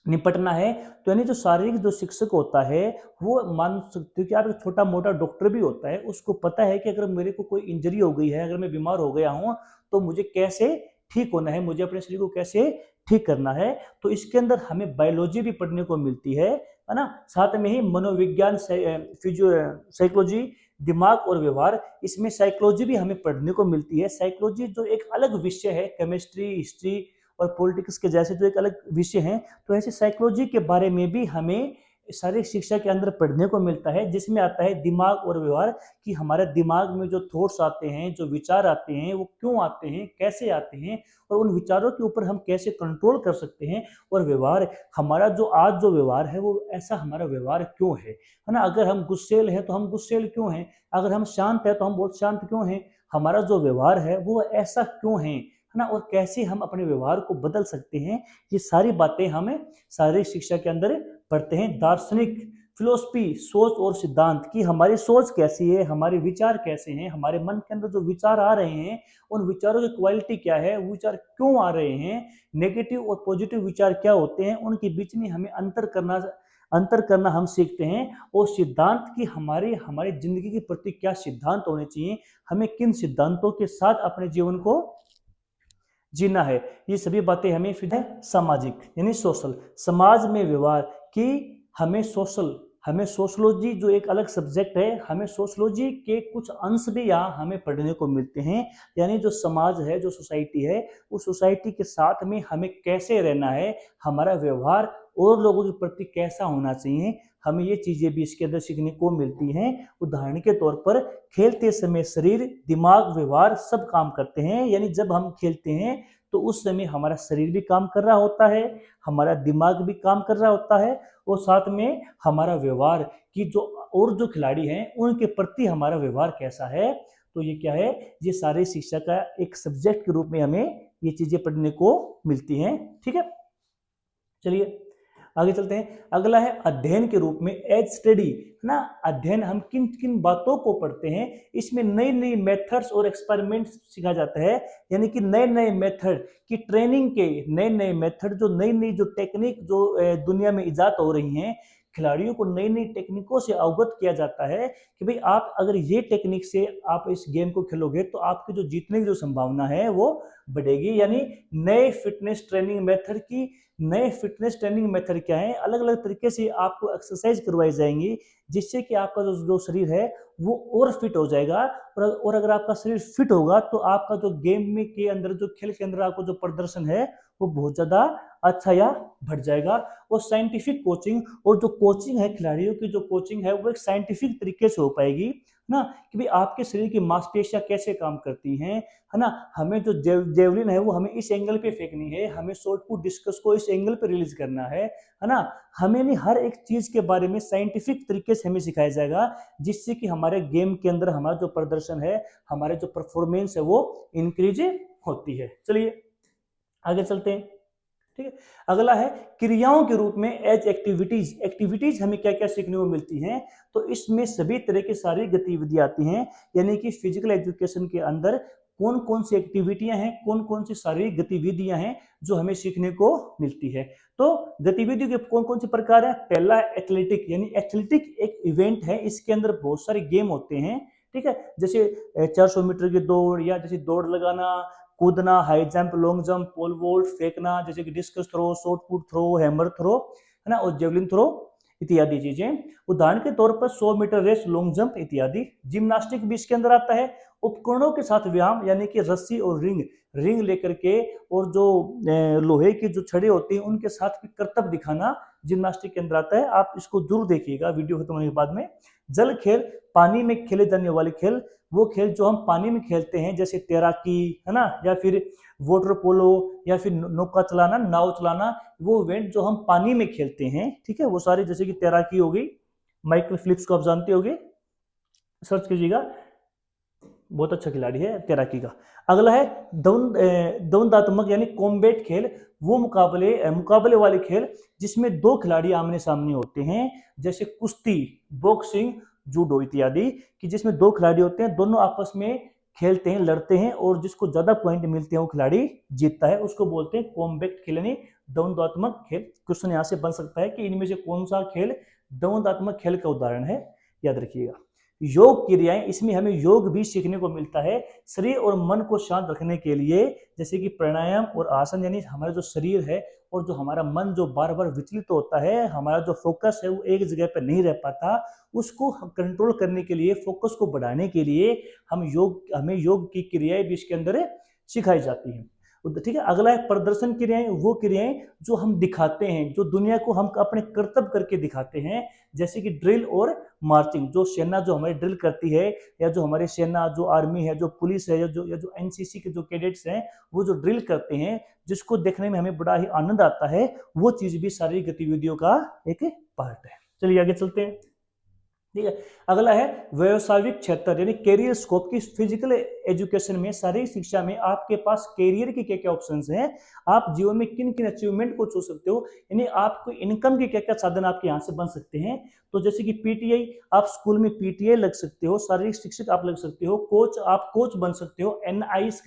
निपटना है। तो यानी जो शारीरिक जो शिक्षक होता है, वो मान सकते हो कि आप एक छोटा मोटा डॉक्टर भी होता है, उसको पता है कि अगर मेरे को कोई इंजरी हो गई है, अगर मैं बीमार हो गया हूँ, तो मुझे कैसे ठीक होना है, मुझे अपने शरीर को कैसे ठीक करना है। तो इसके अंदर हमें बायोलॉजी भी पढ़ने को मिलती है ना। साथ में ही मनोविज्ञान, फिजियो, साइकोलॉजी, दिमाग और व्यवहार, इसमें साइकोलॉजी भी हमें पढ़ने को मिलती है। साइकोलॉजी जो एक अलग विषय है, केमिस्ट्री, हिस्ट्री और पॉलिटिक्स के जैसे जो एक अलग विषय हैं, तो ऐसे साइकोलॉजी के बारे में भी हमें शारीरिक शिक्षा के अंदर पढ़ने को मिलता है, जिसमें आता है दिमाग और व्यवहार, कि हमारे दिमाग में जो थॉट्स आते हैं, जो विचार आते हैं, वो क्यों आते हैं, कैसे आते हैं, और उन विचारों के ऊपर हम कैसे कंट्रोल कर सकते हैं। और व्यवहार, हमारा जो आज जो व्यवहार है, वो ऐसा हमारा व्यवहार क्यों है ना। अगर हम गुस्सेल हैं तो हम गुस्सेल क्यों हैं, अगर हम शांत हैं तो हम बहुत शांत क्यों हैं, हमारा जो व्यवहार है वो ऐसा क्यों है ना, और कैसे हम अपने व्यवहार को बदल सकते हैं। ये सारी बातें हमें शारीरिक शिक्षा के अंदर पढ़ते हैं। दार्शनिक, फिलोसफी, सोच और सिद्धांत, की हमारी सोच कैसी है, हमारे विचार कैसे हैं, हमारे मन के अंदर जो विचार आ रहे हैं, उन विचारों की क्वालिटी क्या है, वो विचार क्यों आ रहे हैं, नेगेटिव और पॉजिटिव विचार क्या होते हैं, उनके बीच में हमें अंतर करना हम सीखते हैं। और सिद्धांत, की हमारी हमारी जिंदगी के प्रति क्या सिद्धांत होने चाहिए, हमें किन सिद्धांतों के साथ अपने जीवन को जीना है। ये सभी बातें हमें फिर है सामाजिक यानी सोशल, समाज में व्यवहार, की हमें सोशल, हमें सोशलॉजी जो एक अलग सब्जेक्ट है, हमें सोशलॉजी के कुछ अंश भी यहाँ हमें पढ़ने को मिलते हैं। यानी जो समाज है, जो सोसाइटी है, उस सोसाइटी के साथ में हमें कैसे रहना है, हमारा व्यवहार और लोगों के प्रति कैसा होना चाहिए, हमें ये चीज़ें भी इसके अंदर सीखने को मिलती हैं। उदाहरण के तौर पर खेलते समय शरीर, दिमाग, व्यवहार सब काम करते हैं। यानी जब हम खेलते हैं तो उस समय हमारा शरीर भी काम कर रहा होता है, हमारा दिमाग भी काम कर रहा होता है, और साथ में हमारा व्यवहार कि जो और जो खिलाड़ी हैं उनके प्रति हमारा व्यवहार कैसा है। तो ये क्या है, ये सारे शिक्षा का एक सब्जेक्ट के रूप में हमें ये चीजें पढ़ने को मिलती हैं। ठीक है, चलिए आगे चलते हैं। अगला है अध्ययन के रूप में, एज स्टडी, है ना। अध्ययन हम किन किन बातों को पढ़ते हैं, इसमें नई नई मेथड्स और एक्सपेरिमेंट्स सीखा जाता है। यानी कि नए नए मेथड की ट्रेनिंग के, नए नए मेथड, जो नई नई जो टेक्निक जो दुनिया में इजाद हो रही हैं, खिलाड़ियों को नई नई टेक्निकों से अवगत किया जाता है कि भाई आप अगर ये टेक्निक से आप इस गेम को खेलोगे तो आपकी जो जीतने की जो संभावना है वो बढ़ेगी। यानी नए फिटनेस ट्रेनिंग मेथड की, नए फिटनेस ट्रेनिंग मेथड क्या है, अलग अलग तरीके से आपको एक्सरसाइज करवाई जाएंगी जिससे कि आपका जो शरीर है वो और फिट हो जाएगा। और अगर आपका शरीर फिट होगा तो आपका जो गेम में के अंदर, जो खेल के अंदर आपको जो प्रदर्शन है वो बहुत ज़्यादा अच्छा या बढ़ जाएगा। और साइंटिफिक कोचिंग, और जो कोचिंग है खिलाड़ियों की, जो कोचिंग है वो एक साइंटिफिक तरीके से हो पाएगी ना, कि भाई आपके शरीर की मांसपेशियां कैसे काम करती हैं, है ना। हमें जो जेवलिन है वो हमें इस एंगल पे फेंकनी है, हमें शॉर्ट पुट डिस्कस को इस एंगल पे रिलीज करना है ना। हमें नहीं, हर एक चीज के बारे में साइंटिफिक तरीके से हमें सिखाया जाएगा जिससे कि हमारे गेम के अंदर हमारा जो प्रदर्शन है, हमारे जो परफॉर्मेंस है वो इंक्रीज होती है। चलिए आगे चलते हैं। ठीक है, अगला है क्रियाओं के रूप में, एज एक्टिविटीज। एक्टिविटीज हमें क्या क्या सीखने को मिलती हैं, तो इसमें सभी तरह की शारीरिक गतिविधियां आती हैं। यानी कि फिजिकल एजुकेशन के अंदर कौन कौन सी एक्टिविटियां हैं, कौन कौन सी शारीरिक गतिविधियां हैं जो हमें सीखने को मिलती है। तो गतिविधियों के कौन कौन से प्रकार है, पहला एथलेटिक, यानी एथलेटिक एक इवेंट है, इसके अंदर बहुत सारे गेम होते हैं। ठीक है, जैसे 400 मीटर की दौड़, या जैसे दौड़ लगाना, कूदना, high jump, long jump, pole vault, फेंकना, जैसे कि discus throw, shot put throw, hammer throw, है ना, और जेवलिन थ्रो इत्यादि चीजें। उदाहरण के तौर पर 100 मीटर रेस, लॉन्ग जंप इत्यादि। जिम्नास्टिक भी इसके अंदर आता है। उपकरणों के साथ व्यायाम, यानी कि रस्सी और रिंग, रिंग लेकर के, और जो लोहे की जो छड़े होती हैं उनके साथ भी करतब दिखाना जिम्नास्टिक के अंदर आता है। आप इसको जरूर देखिएगा वीडियो खत्म होने के बाद में। जल खेल, पानी में खेले जाने वाले खेल, वो खेल जो हम पानी में खेलते हैं, जैसे तैराकी, है ना, या फिर वाटर पोलो, या फिर नौका चलाना, नाव चलाना, वो इवेंट जो हम पानी में खेलते हैं। ठीक है, वो सारे, जैसे कि तैराकी हो गई, माइकल फिलिप्स को आप जानते होंगे, सर्च कीजिएगा, बहुत अच्छा खिलाड़ी है तैराकी का। अगला है द्वंद्वात्मक, यानी कॉम्बैट खेल, वो मुकाबले वाले खेल जिसमें दो खिलाड़ी आमने सामने होते हैं, जैसे कुश्ती, बॉक्सिंग, जूडो इत्यादि, कि जिसमें दो खिलाड़ी होते हैं, दोनों आपस में खेलते हैं, लड़ते हैं, और जिसको ज्यादा पॉइंट मिलते हैं वो खिलाड़ी जीतता है, उसको बोलते हैं कॉम्बैट खेल, यानी द्वंद्वात्मक खेल। क्वेश्चन यहाँ से बन सकता है कि इनमें से कौन सा खेल द्वंद्वात्मक खेल का उदाहरण है, याद रखिएगा। योग क्रियाएं, इसमें हमें योग भी सीखने को मिलता है शरीर और मन को शांत रखने के लिए, जैसे कि प्राणायाम और आसन। यानी हमारा जो शरीर है और जो हमारा मन जो बार बार विचलित होता है, हमारा जो फोकस है वो एक जगह पर नहीं रह पाता, उसको कंट्रोल करने के लिए, फोकस को बढ़ाने के लिए हमें योग की क्रियाएं भी इसके अंदर सिखाई जाती हैं। ठीक है, अगला है प्रदर्शन क्रियाएं, वो क्रियाएं जो हम दिखाते हैं, जो दुनिया को हम अपने कर्तव्य करके दिखाते हैं, जैसे कि ड्रिल और मार्चिंग। जो सेना जो हमारी ड्रिल करती है, या जो हमारी सेना, जो आर्मी है, जो पुलिस है, या जो एनसीसी के जो कैडेट्स हैं, वो जो ड्रिल करते हैं, जिसको देखने में हमें बड़ा ही आनंद आता है, वो चीज भी शारीरिक गतिविधियों का एक पार्ट है। चलिए आगे चलते हैं। ठीक है, अगला है व्यवसायिक क्षेत्र, यानी कैरियर स्कोप की। फिजिकल एजुकेशन में, शारीरिक शिक्षा में आपके पास कैरियर के क्या क्या ऑप्शंस हैं, आप जीवन में किन किन अचीवमेंट को छू सकते हो, यानी आपको इनकम के क्या क्या साधन आपके यहाँ से बन सकते हैं। तो जैसे कि पीटीआई, आप स्कूल में पीटीआई लग सकते हो, शारीरिक शिक्षक आप लग सकते हो, कोच, आप कोच बन सकते हो, एनआईएस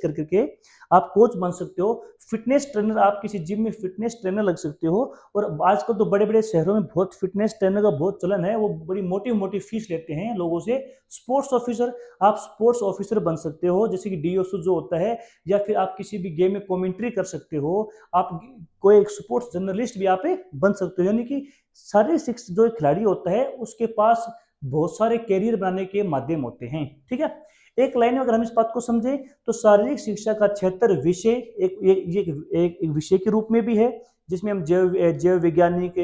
करके आप कोच बन सकते हो, फिटनेस ट्रेनर, आप किसी जिम में फिटनेस ट्रेनर लग सकते हो। और आजकल तो बड़े बड़े शहरों में बहुत फिटनेस ट्रेनर का बहुत चलन है, वो वो बड़ी मोटी मोटी फीस लेते हैं लोगों से। स्पोर्ट्स ऑफिसर, आप स्पोर्ट्स ऑफिसर बन सकते हो, जैसे कि डीओसू जो होता है, या फिर आप किसी भी गेम में कमेंट्री कर सकते हो, आप कोई एक स्पोर्ट्स जर्नलिस्ट भी आप बन सकते हो। यानी कि शारीरिक शिक्षा जो खिलाड़ी होता है उसके पास बहुत सारे कैरियर बनाने के माध्यम होते हैं। ठीक है, एक लाइन में अगर हम इस बात को समझे तो शारीरिक शिक्षा का क्षेत्र विषय एक विषय के रूप में भी है, जिसमें हम जैव वैज्ञानिक,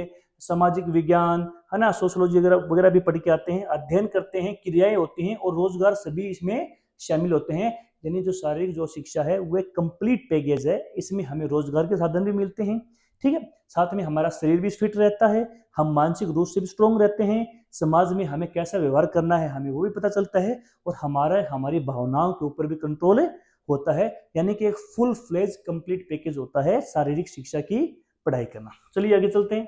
सामाजिक विज्ञान, है ना, सोशोलॉजी वगैरह वगैरह भी पढ़ के आते हैं, अध्ययन करते हैं, क्रियाएं होती हैं और रोजगार सभी इसमें शामिल होते हैं। यानी जो शारीरिक जो शिक्षा है वो एक कंप्लीट पैकेज है, इसमें हमें रोजगार के साधन भी मिलते हैं। ठीक है, साथ में हमारा शरीर भी फिट रहता है, हम मानसिक रूप से भी स्ट्रोंग रहते हैं, समाज में हमें कैसा व्यवहार करना है हमें वो भी पता चलता है, और हमारी भावनाओं के ऊपर भी कंट्रोल होता है। यानी कि एक फुल फ्लेज कंप्लीट पैकेज होता है शारीरिक शिक्षा की पढ़ाई करना। चलिए आगे चलते हैं।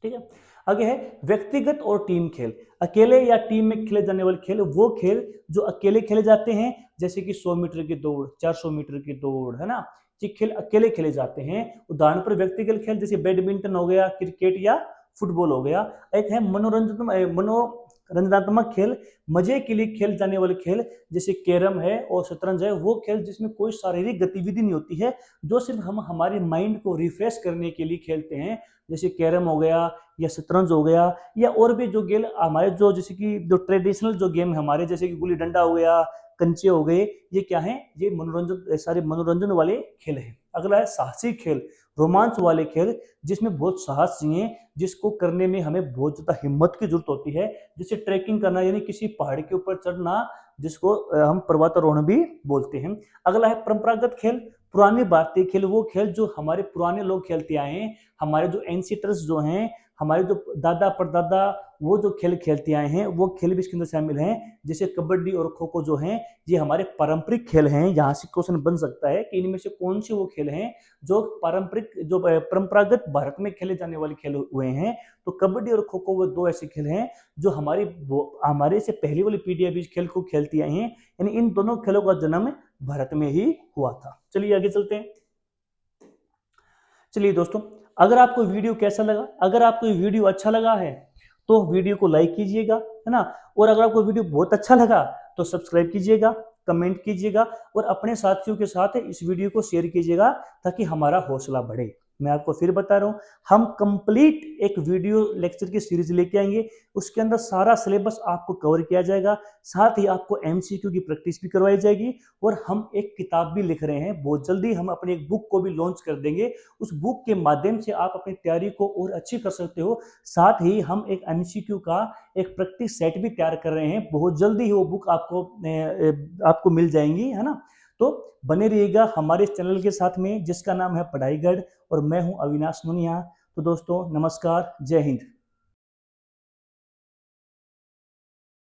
ठीक है, आगे है व्यक्तिगत और टीम खेल। अकेले या टीम में खेले जाने वाले खेल, वो खेल जो अकेले खेले जाते हैं, जैसे कि 100 मीटर की दौड़, 400 मीटर की दौड़, है ना, ये खेल अकेले खेले जाते हैं। उदाहरण पर व्यक्तिगत खेल जैसे बैडमिंटन हो गया, क्रिकेट या फुटबॉल हो गया। एक है मनोरंजनात्मक खेल, मजे के लिए खेल जाने वाले खेल, जैसे कैरम है और शतरंज है, वो खेल जिसमें कोई शारीरिक गतिविधि नहीं होती है, जो सिर्फ हम हमारे माइंड को रिफ्रेश करने के लिए खेलते हैं, जैसे कैरम हो गया या शतरंज हो गया, या और भी जो गेम हमारे जो जैसे कि जो ट्रेडिशनल जो गेम हमारे, जैसे कि गुल्ली डंडा हो गया, कंचे हो गए, ये क्या है, ये मनोरंजन, सारे मनोरंजन वाले खेल हैं। अगला है साहसिक खेल, रोमांच वाले खेल, जिसमें बहुत साहस चाहिए, जिसको करने में हमें बहुत ज्यादा हिम्मत की जरूरत होती है, जैसे ट्रैकिंग करना, यानी किसी पहाड़ के ऊपर चढ़ना, जिसको हम पर्वतारोहण भी बोलते हैं। अगला है परंपरागत खेल, पुराने भारतीय खेल, वो खेल जो हमारे पुराने लोग खेलते आए हैं, हमारे जो एंसिस्टर्स जो हैं, हमारे जो दादा परदादा, वो जो खेल खेलते आए हैं, वो खेल भी इसके अंदर शामिल हैं, जैसे कबड्डी और खो खो जो हैं, ये हमारे पारंपरिक खेल हैं। यहाँ से क्वेश्चन बन सकता है कि इनमें से कौन से वो खेल हैं जो पारंपरिक, जो परंपरागत भारत में खेले जाने वाले खेल हुए हैं। तो कबड्डी और खो खो वो दो ऐसे खेल हैं जो हमारे से पहले वाली पीढ़ी अभी इस खेल को खेलती आई हैं, यानी इन दोनों खेलों का जन्म भारत में ही हुआ था। चलिए आगे चलते हैं। चलिए दोस्तों, अगर आपको वीडियो कैसा लगा, अगर आपको ये वीडियो अच्छा लगा है तो वीडियो को लाइक कीजिएगा, है ना, और अगर आपको वीडियो बहुत अच्छा लगा तो सब्सक्राइब कीजिएगा, कमेंट कीजिएगा, और अपने साथियों के साथ इस वीडियो को शेयर कीजिएगा, ताकि हमारा हौसला बढ़े। मैं आपको फिर बता रहा हूँ, हम कंप्लीट एक वीडियो लेक्चर की सीरीज लेके आएंगे, उसके अंदर सारा सिलेबस आपको कवर किया जाएगा, साथ ही आपको एमसीक्यू की प्रैक्टिस भी करवाई जाएगी, और हम एक किताब भी लिख रहे हैं, बहुत जल्दी हम अपनी एक बुक को भी लॉन्च कर देंगे। उस बुक के माध्यम से आप अपनी तैयारी को और अच्छी कर सकते हो। साथ ही हम एक एमसीक्यू का एक प्रैक्टिस सेट भी तैयार कर रहे हैं, बहुत जल्दी ही वो बुक आपको मिल जाएंगी, है ना। तो बने रहिएगा हमारे इस चैनल के साथ में, जिसका नाम है पढ़ाई गढ़, और मैं हूं अविनाश नोनिया। तो दोस्तों नमस्कार, जय हिंद।